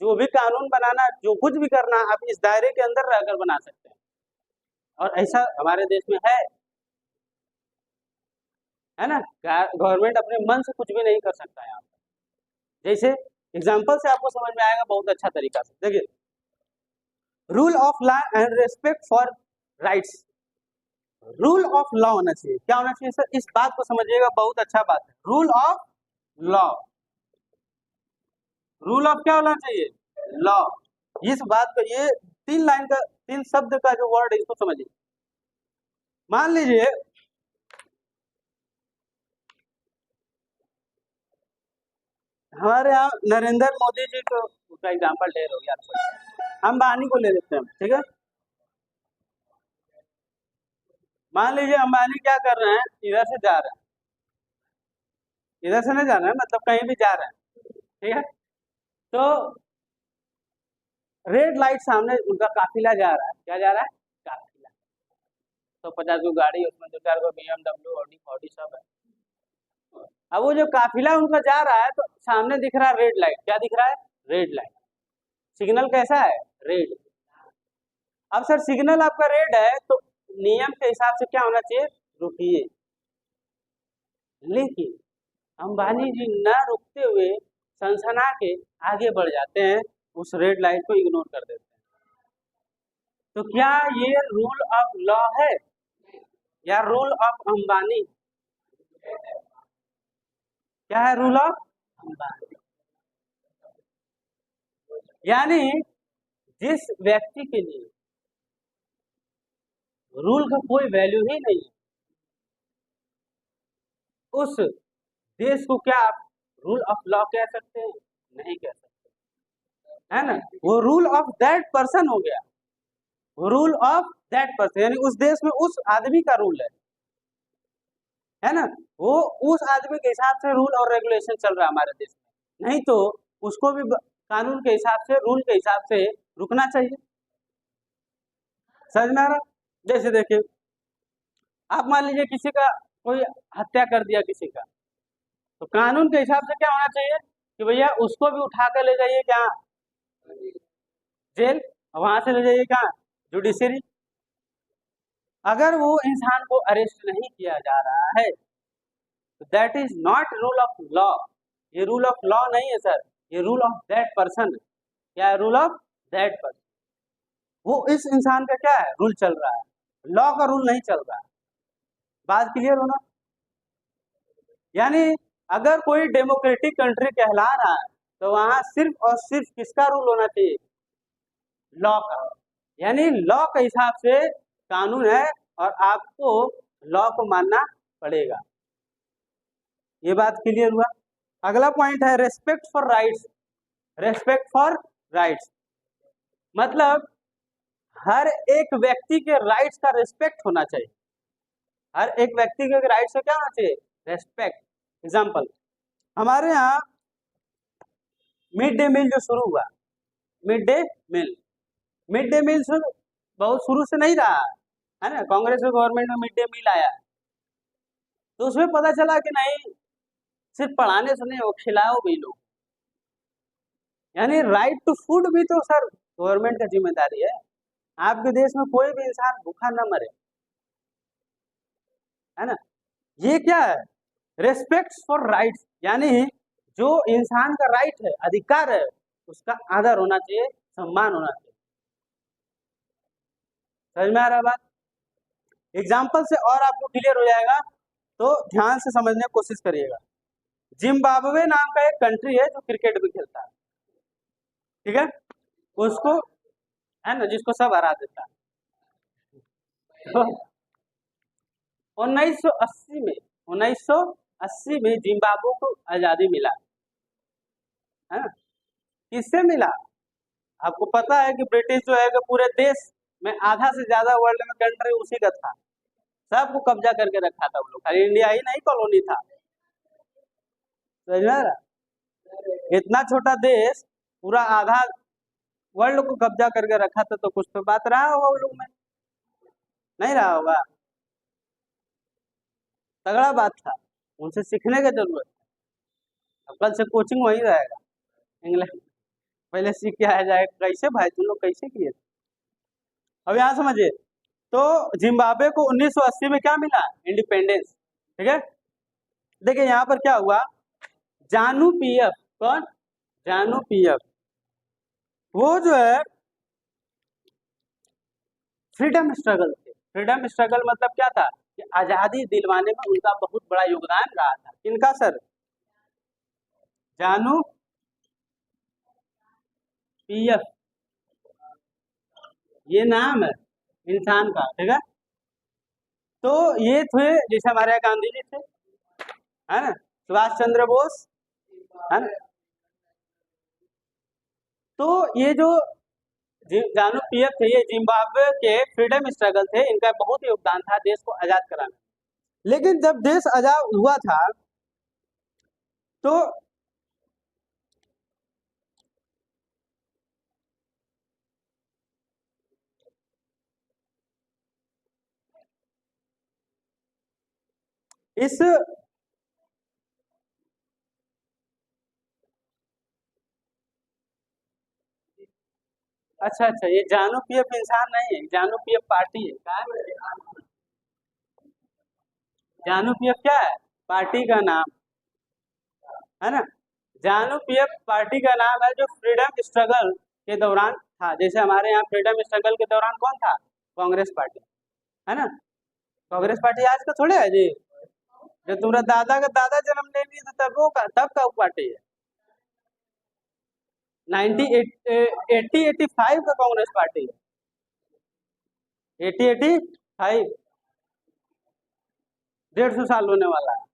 जो भी कानून बनाना, जो कुछ भी करना आप इस दायरे के अंदर रहकर बना सकते हैं। और ऐसा हमारे देश में है ना, गवर्नमेंट अपने मन से कुछ भी नहीं कर सकता है यहाँ पर। जैसे एग्जाम्पल से आपको समझ में आएगा बहुत अच्छा तरीका से। देखिए rule of law and respect for rights, rule of law होना चाहिए। क्या होना चाहिए सर, इस बात को समझिएगा, बहुत अच्छा बात है। Rule of law, rule of क्या होना चाहिए, लॉ। इस बात को, ये 3 लाइन का, 3 शब्द का जो वर्ड है इसको समझिए। मान लीजिए हमारे यहाँ नरेंद्र मोदी जी को का एग्जाम्पल ले लो यार, अंबानी को ले लेते हैं, ठीक है। मान लीजिए अंबानी क्या कर रहे हैं, इधर से जा रहे हैं, इधर से नहीं जाना है, मतलब कहीं भी जा रहे हैं, ठीक है। तो रेड लाइट सामने उनका काफिला जा रहा है, क्या जा रहा है, काफिला। 150 को गाड़ी, उसमें 2-4 को BMW, ऑडी फॉडी सब है। अब वो जो काफिला उनका जा रहा है, तो सामने दिख रहा है रेड लाइट, क्या दिख रहा है, रेड लाइट। सिग्नल कैसा है, रेड। अब सर सिग्नल आपका रेड है, तो नियम के हिसाब से क्या होना चाहिए, रुकिए। लेकिन अंबानी जी न रुकते हुए सनसना के आगे बढ़ जाते हैं, उस रेड लाइट को इग्नोर कर देते हैं। तो क्या ये रूल ऑफ लॉ है या रूल ऑफ अंबानी? क्या है, रूल ऑफ अंबानी। यानी जिस व्यक्ति के लिए रूल का कोई वैल्यू ही नहीं है, उस देश को क्या आप रूल ऑफ लॉ कह सकते हैं? नहीं कह सकते, है ना। वो रूल ऑफ दैट पर्सन हो गया, रूल ऑफ दैट पर्सन, यानी उस देश में उस आदमी का रूल है ना। वो उस आदमी के हिसाब से रूल और रेगुलेशन चल रहा है हमारे देश में, नहीं तो उसको भी कानून के हिसाब से, रूल के हिसाब से रुकना चाहिए। समझ में आ रहा? जैसे देखिए, आप मान लीजिए किसी का कोई हत्या कर दिया किसी का, तो कानून के हिसाब से क्या होना चाहिए कि भैया उसको भी उठा कर ले जाइए क्या, जेल, वहां से ले जाइए कहाँ, जुडिशरी। अगर वो इंसान को अरेस्ट नहीं किया जा रहा है, तो that is not rule of law. ये रूल ऑफ लॉ नहीं है सर, ये रूल ऑफ दैट पर्सन है। क्या है, रूल ऑफ दैट पर्सन। वो इस इंसान का क्या है, रूल चल रहा है, लॉ का रूल नहीं चल रहा है। बात क्लियर होना। यानी अगर कोई डेमोक्रेटिक कंट्री कहला रहा है, तो वहां सिर्फ और सिर्फ किसका रूल होना चाहिए, लॉ का। यानी लॉ के हिसाब से कानून है, और आपको लॉ को मानना पड़ेगा। ये बात क्लियर हुआ। अगला पॉइंट है respect for rights. Respect for rights मतलब हर एक व्यक्ति के राइट्स का रिस्पेक्ट होना चाहिए। हर एक व्यक्ति के राइट्स का क्या होना चाहिए, रेस्पेक्ट। एग्जाम्पल, हमारे यहाँ मिड डे मील जो शुरू हुआ, mid day meal, mid day meal बहुत शुरू से नहीं रहा है ना, कांग्रेस के गवर्नमेंट में मिड डे मील आया, तो उसमें पता चला कि नहीं, सिर्फ पढ़ाने से नहीं, वो खिलाओ भी लोग। यानी राइट टू फूड भी तो सर गवर्नमेंट का जिम्मेदारी है। आपके देश में कोई भी इंसान भूखा न मरे, है ना। ये क्या है, रेस्पेक्ट फॉर राइट्स, यानी जो इंसान का राइट है, अधिकार है, उसका आदर होना चाहिए, सम्मान होना चाहिए। समझ में आ रहा बात? एग्जाम्पल से और आपको क्लियर हो जाएगा, तो ध्यान से समझने की कोशिश करिएगा। जिम्बाब्वे नाम का एक कंट्री है जो क्रिकेट भी खेलता है, ठीक है, उसको, है ना, जिसको सब हरा देता है। तो 1980 में जिम्बाब्वे को आजादी मिला, है ना। किससे मिला? आपको पता है कि ब्रिटिश जो है कि पूरे देश में आधा से ज्यादा वर्ल्ड में कंट्री उसी का था, सबको कब्जा करके रखा था वो लोग, खाली इंडिया ही नहीं कॉलोनी था। समझ में आ रहा? इतना छोटा देश पूरा आधा वर्ल्ड को कब्जा करके रखा था, तो कुछ तो बात रहा होगा वो लोग में, नहीं रहा होगा? तगड़ा बात था, उनसे सीखने की जरूरत है। कल से कोचिंग वही रहेगा, इंग्लैंड पहले सीख के आया जाए। कैसे भाई, तुम लोग कैसे किए? अब यहाँ समझिए, तो जिम्बाब्वे को 1980 में क्या मिला, इंडिपेंडेंस, ठीक है। देखिए यहाँ पर क्या हुआ, जानू पीएफ, कौन, जानू पीएफ, वो जो है फ्रीडम स्ट्रगल थे। फ्रीडम स्ट्रगल मतलब क्या था, कि आजादी दिलवाने में उनका बहुत बड़ा योगदान रहा था। किनका सर, जानू पीएफ, ये नाम है इंसान का, ठीक है। तो ये थे, जैसे हमारे यहाँ गांधी जी थे, है ना, सुभाष चंद्र बोस, है ना। तो ये जो जानू पीएफ थे, ये जिम्बाब्वे के फ्रीडम स्ट्रगल थे, इनका बहुत योगदान था देश को आजाद कराने। लेकिन जब देश आजाद हुआ था, तो इस अच्छा अच्छा, ये जानू पीएफ इंसान नहीं है, जानू पीएफ पार्टी है। क्या है? जानू पीएफ क्या है? पार्टी का नाम है ना। जानू पीएफ पार्टी का नाम है, जो फ्रीडम स्ट्रगल के दौरान था। जैसे हमारे यहाँ फ्रीडम स्ट्रगल के दौरान कौन था? कांग्रेस पार्टी, है ना। कांग्रेस पार्टी आज का थोड़े है जी। जब तुम्हारा दादा का दादा जन्म ले लिए तो तब का वो पार्टी है। 1985 का कांग्रेस पार्टी है। 85, 150 साल होने वाला है,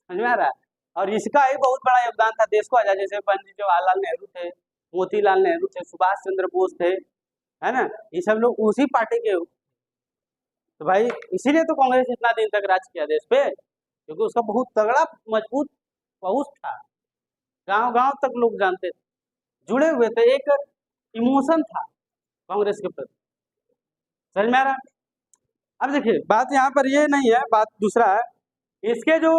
समझ में आ रहा है। और इसका ही बहुत बड़ा योगदान था देश को आजादी। जैसे पंडित जवाहरलाल नेहरू थे, मोतीलाल नेहरू थे, सुभाष चंद्र बोस थे, है ना। ये सब लोग उसी पार्टी के। तो भाई इसीलिए तो कांग्रेस इतना दिन तक राज किया देश पे, क्योंकि उसका बहुत तगड़ा मजबूत पहुंच था। गांव गांव तक लोग जानते थे, जुड़े हुए थे, एक इमोशन था कांग्रेस के प्रति। समझ में आ रहा है? अब देखिए बात यहाँ पर ये नहीं है, बात दूसरा है। इसके जो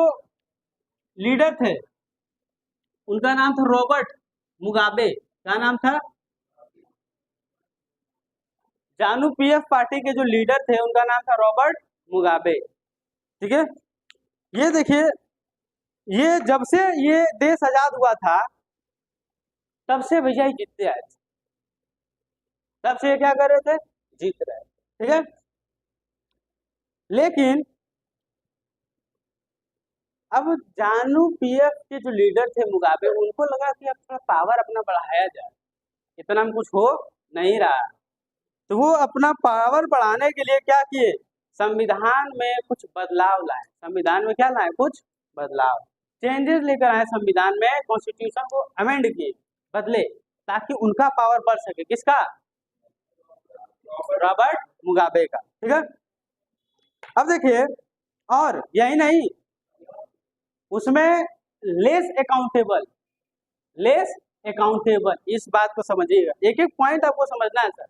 लीडर थे उनका नाम था रॉबर्ट मुगाबे। क्या नाम था? जानू पीएफ पार्टी के जो लीडर थे उनका नाम था रॉबर्ट मुगाबे। ठीक है, ये देखिए, ये जब से ये देश आजाद हुआ था तब से भैया ही जीतते आए थे। तब से ये क्या कर रहे थे? जीत रहे। ठीक है, लेकिन अब जानू पीएफ के जो लीडर थे मुगाबे, उनको लगा कि अब थोड़ा पावर अपना बढ़ाया जाए, इतना में कुछ हो नहीं रहा। तो वो अपना पावर बढ़ाने के लिए क्या किए? संविधान में कुछ बदलाव लाए। संविधान में क्या लाए? कुछ बदलाव, चेंजेस लेकर आए संविधान में, कॉन्स्टिट्यूशन को अमेंड किए, बदले, ताकि उनका पावर बढ़ सके। किसका? रॉबर्ट मुगाबे का। ठीक है, अब देखिए, और यही नहीं, उसमें लेस अकाउंटेबल, लेस अकाउंटेबल, इस बात को समझिएगा, एक एक पॉइंट आपको समझना है सर।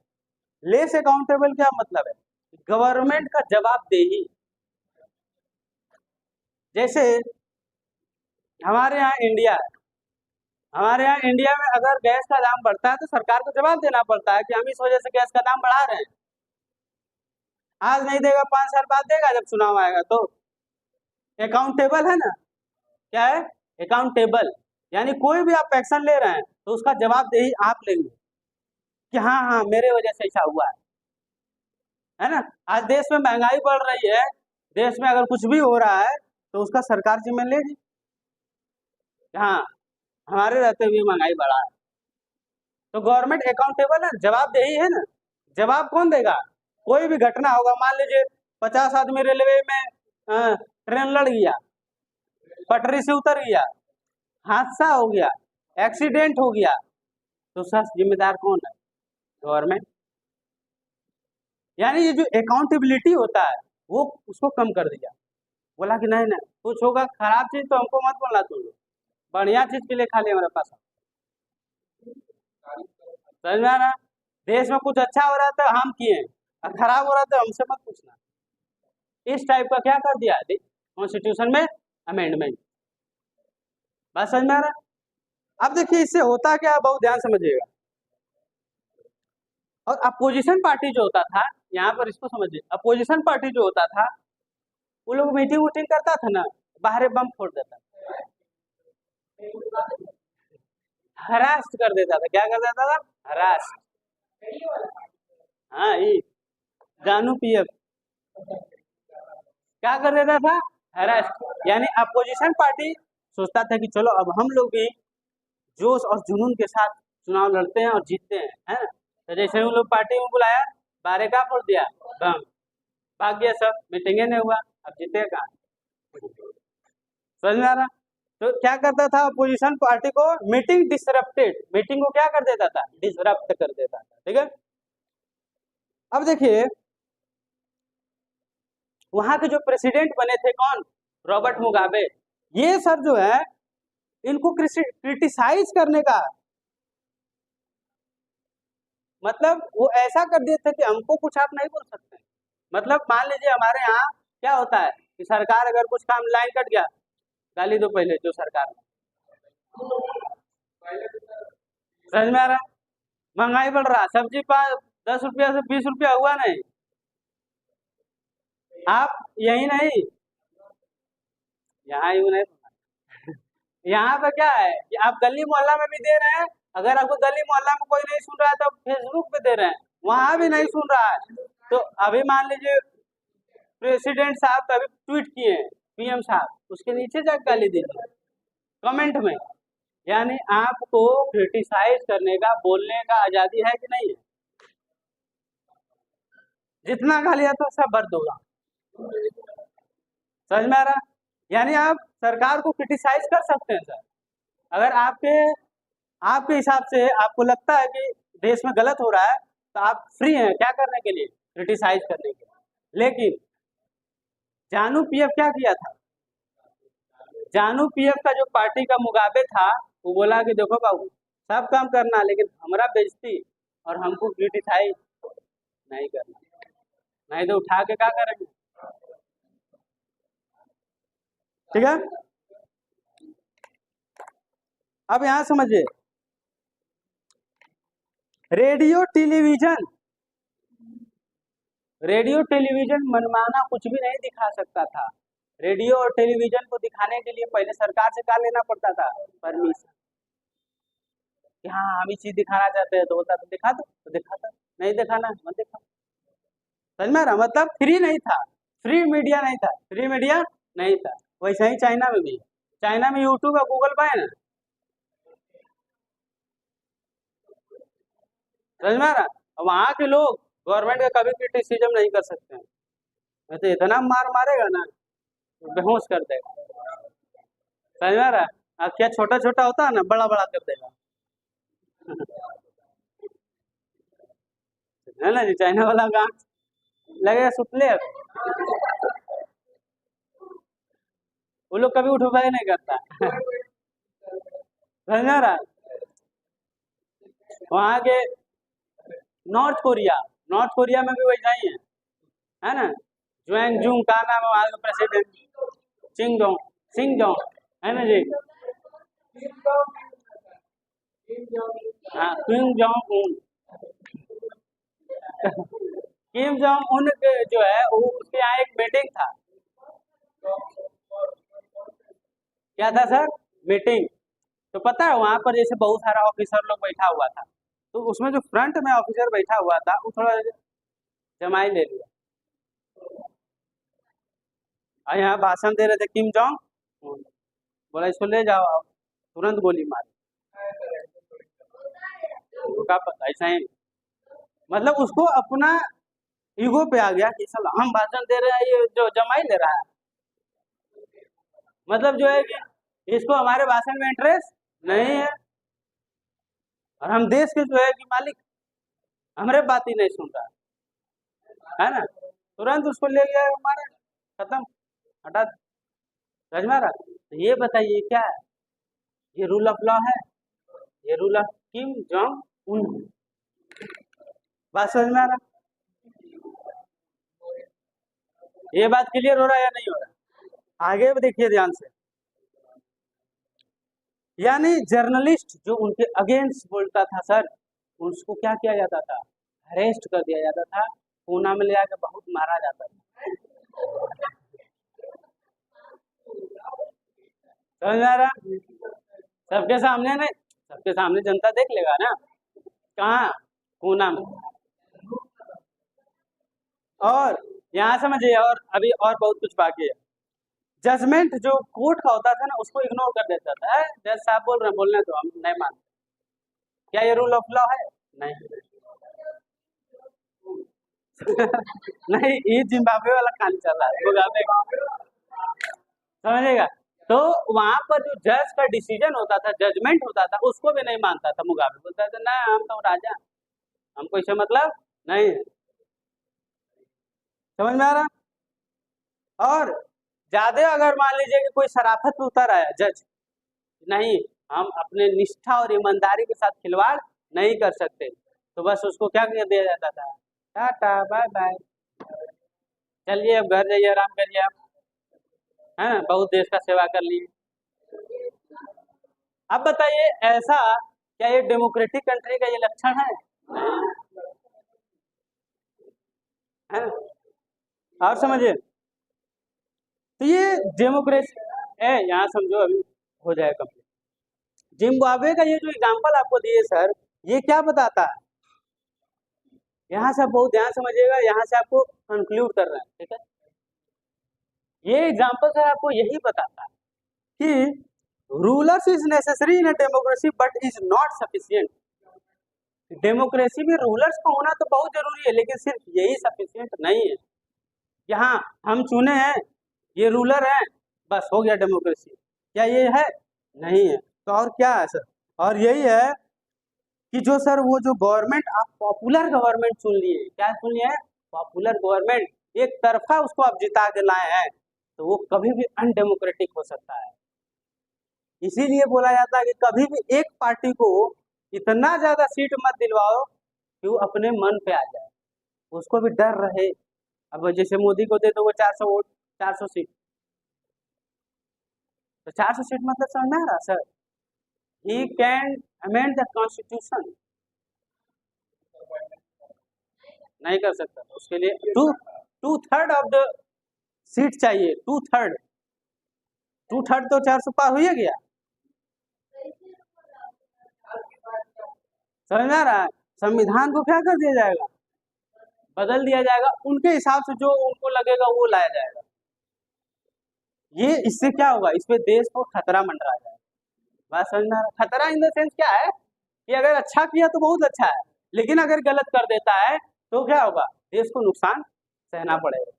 लेस अकाउंटेबल क्या मतलब है? गवर्नमेंट का जवाबदेही। जैसे हमारे यहाँ इंडिया है, हमारे यहाँ इंडिया में अगर गैस का दाम बढ़ता है तो सरकार को जवाब देना पड़ता है कि हम इस वजह से गैस का दाम बढ़ा रहे हैं। आज नहीं देगा, 5 साल बाद देगा जब चुनाव आएगा। तो अकाउंटेबल है ना। क्या है? अकाउंटेबल, यानी कोई भी आप एक्शन ले रहे हैं तो उसका जवाबदेही आप लेंगे कि हाँ हाँ मेरे वजह से ऐसा हुआ है ना। आज देश में महंगाई बढ़ रही है, देश में अगर कुछ भी हो रहा है तो उसका सरकार जिम्मे लेगी। हाँ, हमारे रहते हुए महंगाई बढ़ा है, तो गवर्नमेंट अकाउंटेबल है, जवाबदेही है ना। जवाब कौन देगा? कोई भी घटना होगा, मान लीजिए 50 आदमी रेलवे में ट्रेन लड़ गया, पटरी से उतर गया, हादसा हो गया, एक्सीडेंट हो गया, तो सर जिम्मेदार कौन है? गवर्नमेंट। यानी ये जो अकाउंटेबिलिटी होता है वो उसको कम कर दिया। बोला कि नहीं नहीं, कुछ होगा खराब चीज तो हमको मत बोलना, तुम लोग बढ़िया चीज के लिए खाली हमारे पास। समझ में आ रहा है? देश में कुछ अच्छा हो रहा है तो हम किए, और खराब हो रहा है तो हमसे मत पूछना। इस टाइप का क्या कर दिया कॉन्स्टिट्यूशन में अमेंडमेंट। बात समझ में आ रहा है? अब देखिए इससे होता क्या, बहुत ध्यान समझिएगा। और अपोजिशन पार्टी जो होता था, यहाँ पर इसको समझिए, अपोजिशन पार्टी जो होता था वो लोग मीटिंग वूटिंग करता था ना, बाहर बम फोड़ देता था, हरास्ट कर देता था। क्या कर देता था? हरास्ट। हाँ, ये जानू पीएफ क्या कर देता था? हरास्ट। यानी अपोजिशन पार्टी सोचता था कि चलो अब हम लोग भी जोश और जुनून के साथ चुनाव लड़ते हैं और जीतते हैं, है ना। तो जैसे उन लोग पार्टी में बुलाया, बारे का फोड़ दिया, बम, भाग गया सब, मीटिंगे नहीं हुआ, अब जीते कहाँ? समझ में आ रहा? तो क्या करता था अपोजिशन पार्टी को? मीटिंग डिसरप्टेड, मीटिंग को क्या कर देता था? डिसरप्ट कर देता था। ठीक है, अब देखिए वहां के जो प्रेसिडेंट बने थे कौन? Robert Mugabe. ये सर जो है इनको क्रिटिसाइज करने का मतलब वो ऐसा कर दिए थे कि हमको कुछ आप नहीं बोल सकते। मतलब मान लीजिए हमारे यहाँ क्या होता है कि सरकार अगर कुछ काम लाइन कट गया, गाली दो पहले जो सरकार में, समझ में आ रहा है? महंगाई बढ़ रहा, सब्जी 10 रुपया से 20 रुपया हुआ नहीं। आप यही नहीं, यहाँ यूं नहीं, यहाँ पे क्या है कि आप गली मोहल्ला में भी दे रहे हैं। अगर आपको गली मोहल्ला में कोई नहीं सुन रहा है तो फेसबुक पे दे रहे हैं, वहां भी नहीं सुन रहा है। तो अभी मान लीजिए प्रेसिडेंट साहब कभी ट्वीट किए हैं, पीएम साहब, उसके नीचे जाकर गाली दीजिए कमेंट में। यानी आपको क्रिटिसाइज करने का, बोलने का आजादी है कि नहीं है? जितना गाली आता है सब भर दूंगा, समझ में आ रहा? यानी आप सरकार को क्रिटिसाइज कर सकते हैं सर। अगर आपके हिसाब से आपको लगता है कि देश में गलत हो रहा है तो आप फ्री हैं क्या करने के लिए, क्रिटिसाइज करने के लिए। लेकिन जानू पीएफ क्या किया था? जानू पीएफ का जो पार्टी का मुगाबे था वो बोला कि देखो बाबू सब काम करना लेकिन हमारा बेइज्जती और हमको क्रिटिसाइज नहीं करना, नहीं तो उठा के क्या करेंगे। ठीक है, अब यहां समझिए, रेडियो टेलीविजन मनमाना कुछ भी नहीं दिखा सकता था। रेडियो और टेलीविजन को दिखाने के लिए पहले सरकार से क्या लेना पड़ता था? परमिशन, कि हाँ हम ये चीज दिखाना चाहते हैं, तो बोलता तो दिखा दो, तो दिखाता, नहीं दिखाना मत दिखा। समझ में आ रहा? मतलब फ्री नहीं था, फ्री मीडिया नहीं था, फ्री मीडिया नहीं था। वैसे ही चाइना में भी, चाइना में यूट्यूब और गूगल पे है ना, समझ में आ रहा? वहां के लोग गवर्नमेंट का कभी क्रिटिसिज्म नहीं कर सकते हैं, वैसे इतना मार मारेगा ना बेहोश कर देगा। समझ में आ रहा? अब क्या छोटा छोटा होता है ना, बड़ा बड़ा कर देगा। है ना जी, चाइना वाला काम लगेगा सुतले। वो लोग कभी उठवाई नहीं करता। समझ में आ रहा? वहां के नॉर्थ कोरिया, नॉर्थ कोरिया में भी वैसा ही है ना? ज्वांग जूंग का नाम है वहां का प्रेसिडेंट, चिंगडोंग, सिंगडोंग, है ना जी? हाँ, Kim Jong Un. Kim Jong Un के जो है वो उसके यहाँ एक मीटिंग था। क्या था सर? मीटिंग। तो पता है वहां पर जैसे बहुत सारा ऑफिसर लोग बैठा हुआ था, तो उसमें जो फ्रंट में ऑफिसर बैठा हुआ था वो थोड़ा जमाई ले लिया और यहाँ भाषण दे रहे थे किम जोंग उन। बोला इसको ले जाओ आप, तुरंत गोली मार। क्या पता ऐसा ही, मतलब उसको अपना ईगो पे आ गया कि चलो हम भाषण दे रहे हैं, ये जो जमाई ले रहा है, मतलब जो है कि इसको हमारे भाषण में इंटरेस्ट नहीं है और हम देश के जो है कि मालिक, हमारे बात ही नहीं सुन रहा है ना, तुरंत उसको ले लिया हमारे, खत्म, हटा। समझ में आ रहा? तो ये बताइए क्या है, ये रूल ऑफ लॉ है? ये rule of Kim Jong Un. बात समझ में आ रहा? ये बात क्लियर हो रहा है या नहीं हो रहा? आगे देखिए ध्यान से, यानी जर्नलिस्ट जो उनके अगेंस्ट बोलता था सर, उसको क्या किया जाता था? अरेस्ट कर दिया जाता था, पूना में ले जाकर बहुत मारा जाता था। समझ में आ रहा? सबके सामने नहीं, सबके सामने जनता देख लेगा ना। कहाँ? पूना में। और यहाँ समझिए, और अभी और बहुत कुछ बाकी है। जजमेंट जो कोर्ट का होता था ना उसको इग्नोर कर देता था, जज साहब बोल रहे हैं बोलने तो हम नहीं मानते। क्या ये रूल ऑफ लॉ है? नहीं। नहीं, ये जिम्बाब्वे वाला कहानी चल रहा है मुगाबे का, समझेगा? तो वहां पर जो जज का डिसीजन होता था, जजमेंट होता था, उसको भी नहीं मानता था मुगाबे, बोलता था ना हम तो राजा, हमको इससे मतलब नहीं है। समझ में आ रहा? और ज्यादा अगर मान लीजिए कि कोई शराफत में उतर आया जज, नहीं, हम अपने निष्ठा और ईमानदारी के साथ खिलवाड़ नहीं कर सकते, तो बस उसको क्या कर दिया जाता था, टाटा बाय बाय, चलिए अब घर जाइए आराम करिए आप, है ना, बहुत देश का सेवा कर लिए। अब बताइए ऐसा क्या ये डेमोक्रेटिक कंट्री का ये लक्षण है? है ना? और समझिए, तो ये डेमोक्रेसी है, यहाँ समझो अभी हो जाए कंप्लीट। जिम्बाब्वे का ये जो एग्जांपल आपको दिए सर, ये क्या बताता है, यहाँ से आप बहुत ध्यान समझिएगा, यहाँ से आपको कंक्लूड कर रहे हैं, ठीक है। ये एग्जांपल सर आपको यही बताता है कि rulers is necessary in a democracy but is not sufficient. Democracy में रूलर्स का होना तो बहुत जरूरी है, लेकिन सिर्फ यही सफिशिएंट नहीं है। यहाँ हम चुने हैं, ये रूलर है, बस हो गया डेमोक्रेसी, क्या ये है? नहीं है। तो और क्या है सर? और यही है कि जो सर वो जो गवर्नमेंट आप पॉपुलर गवर्नमेंट चुन लिए, क्या चुन लिए हैं? पॉपुलर गवर्नमेंट, एक तरफा उसको आप जिता के लाए हैं, तो वो कभी भी अनडेमोक्रेटिक हो सकता है। इसीलिए बोला जाता है कि कभी भी एक पार्टी को इतना ज्यादा सीट मत दिलवाओ कि वो अपने मन पे आ जाए, उसको भी डर रहे। अब जैसे मोदी को दे दो वो 400 वोट, 400 सीट, तो 400 सीट मतलब समझ में आ रहा sir? He can amend the constitution, नहीं कर सकता, उसके लिए two third of the seat चाहिए, टू थर्ड तो 400 पार हो गया, समझ में आ रहा है? संविधान को क्या कर दिया जाएगा, बदल दिया जाएगा, उनके हिसाब से जो उनको लगेगा वो लाया जाएगा। ये इससे क्या होगा, इसमें देश को खतरा मंडरा जाएगा। बात समझ में आ रहा है? खतरा इन द सेंस क्या है कि अगर अच्छा किया तो बहुत अच्छा है, लेकिन अगर गलत कर देता है तो क्या होगा, देश को नुकसान सहना पड़ेगा।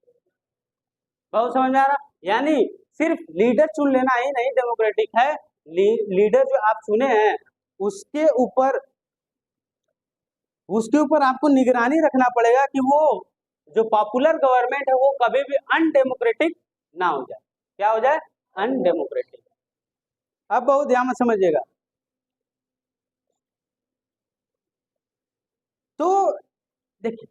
बहुत समझ में आ रहा? यानी सिर्फ लीडर चुन लेना ही नहीं डेमोक्रेटिक है, लीडर जो आप चुने हैं उसके ऊपर आपको निगरानी रखना पड़ेगा कि वो जो पॉपुलर गवर्नमेंट है वो कभी भी अनडेमोक्रेटिक ना हो जाए। क्या हो जाए? अनडेमोक्रेटिक। अब बहुत ध्यान में समझिएगा। तो देखिए,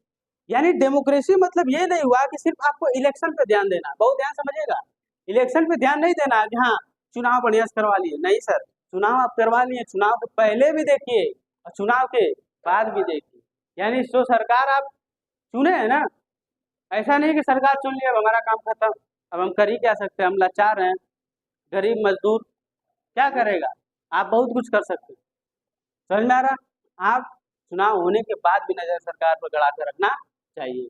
यानी डेमोक्रेसी मतलब ये नहीं हुआ कि सिर्फ आपको इलेक्शन पे ध्यान देना, बहुत ध्यान समझिएगा, इलेक्शन पे ध्यान नहीं देना कि हाँ चुनाव बढ़िया से करवा लिए, नहीं सर, चुनाव आप करवा लिए, चुनाव के पहले भी देखिए और चुनाव के बाद भी देखिए। यानी जो सरकार आप चुने हैं ना, ऐसा नहीं कि सरकार चुन लिया अब हमारा काम खत्म, अब हम कर ही क्या सकते हैं, हम लाचार हैं, गरीब मजदूर, क्या करेगा? आप बहुत कुछ कर सकते हैं, समझ में आ रहा? आप चुनाव होने के बाद भी नजर सरकार पर गड़ा कर रखना चाहिए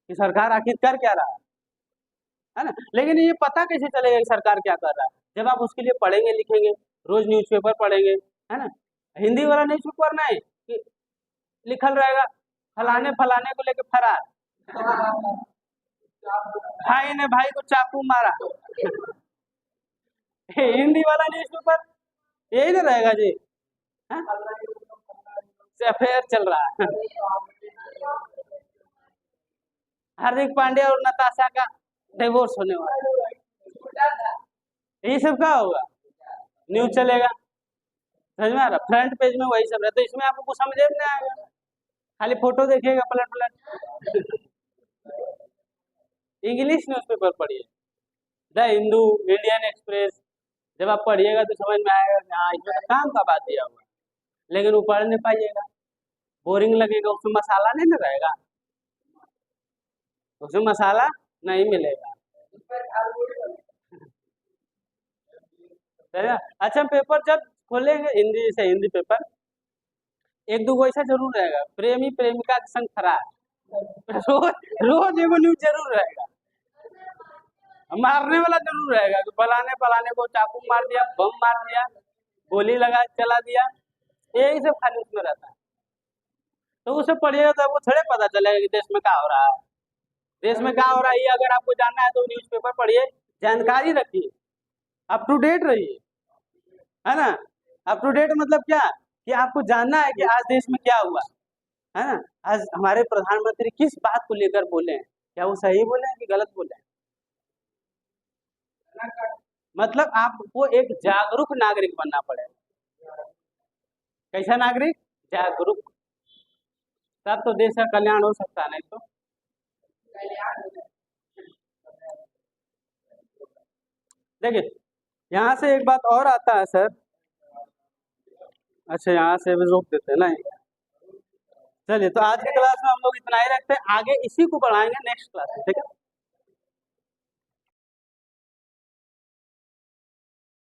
कि सरकार आखिर कर क्या रहा है ना। लेकिन ये पता कैसे चलेगा कि सरकार क्या कर रहा है? जब आप उसके लिए पढ़ेंगे लिखेंगे, रोज न्यूज़पेपर पढ़ेंगे, है ना, हिंदी वाला न्यूज़पेपर नहीं कि लिखल रहेगा फलाने फलाने को लेके फरार, भाई ने भाई को चाकू मारा हिंदी वाला न्यूज़पेपर यही ना रहेगा जी, अफेयर चल रहा है हार्दिक पांड्या और नताशा का डिवोर्स होने वाला, यही सब क्या होगा, न्यूज चलेगा, समझ में आ रहा? फ्रंट पेज में वही सब रहता है, इसमें आपको कुछ समझ में नहीं आएगा, खाली फोटो देखिएगा पलट पलट इंग्लिश न्यूज़पेपर पढ़िए, द हिंदू, इंडियन एक्सप्रेस, जब आप पढ़िएगा तो समझ में आएगा कि हाँ इसमें तो काम का बात दिया हुआ है, लेकिन वो पढ़ नहीं पाइएगा, बोरिंग लगेगा, उसमें मसाला नहीं ना रहेगा, उसमें मसाला नहीं मिलेगा। अच्छा, पेपर जब खोलेंगे हिंदी से, हिंदी पेपर एक दो ऐसा जरूर रहेगा, प्रेमी प्रेमिका के संग फरार रोज एगो न्यूज जरूर रहेगा, मारने वाला जरूर रहेगा कि फलाने फलाने को चाकू मार दिया, बम मार दिया, गोली लगा चला दिया, यही सब खाली उसमें रहता है। तो उसे पढ़िएगा तो आपको थोड़े पता चलेगा कि देश में क्या हो रहा है, देश में क्या हो रहा है ये अगर आपको जानना है तो न्यूज़पेपर पढ़िए, जानकारी रखिए, अप टू डेट रहिए, है ना। अप टू डेट मतलब क्या कि आपको जानना है कि आज देश में क्या हुआ, है ना, आज हमारे प्रधानमंत्री किस बात को लेकर बोले हैं, क्या वो सही बोले हैं कि गलत बोले हैं, मतलब आपको एक जागरूक नागरिक बनना पड़ेगा। कैसा नागरिक? जागरूक। तब तो देश का कल्याण हो सकता है, नहीं तो देखिए यहाँ से एक बात और आता है सर। अच्छा यहाँ से भी रोक देते हैं ना। चलिए तो आज की क्लास में हम लोग इतना ही रखते हैं, आगे इसी को बढ़ाएंगे नेक्स्ट क्लास में, ठीक है।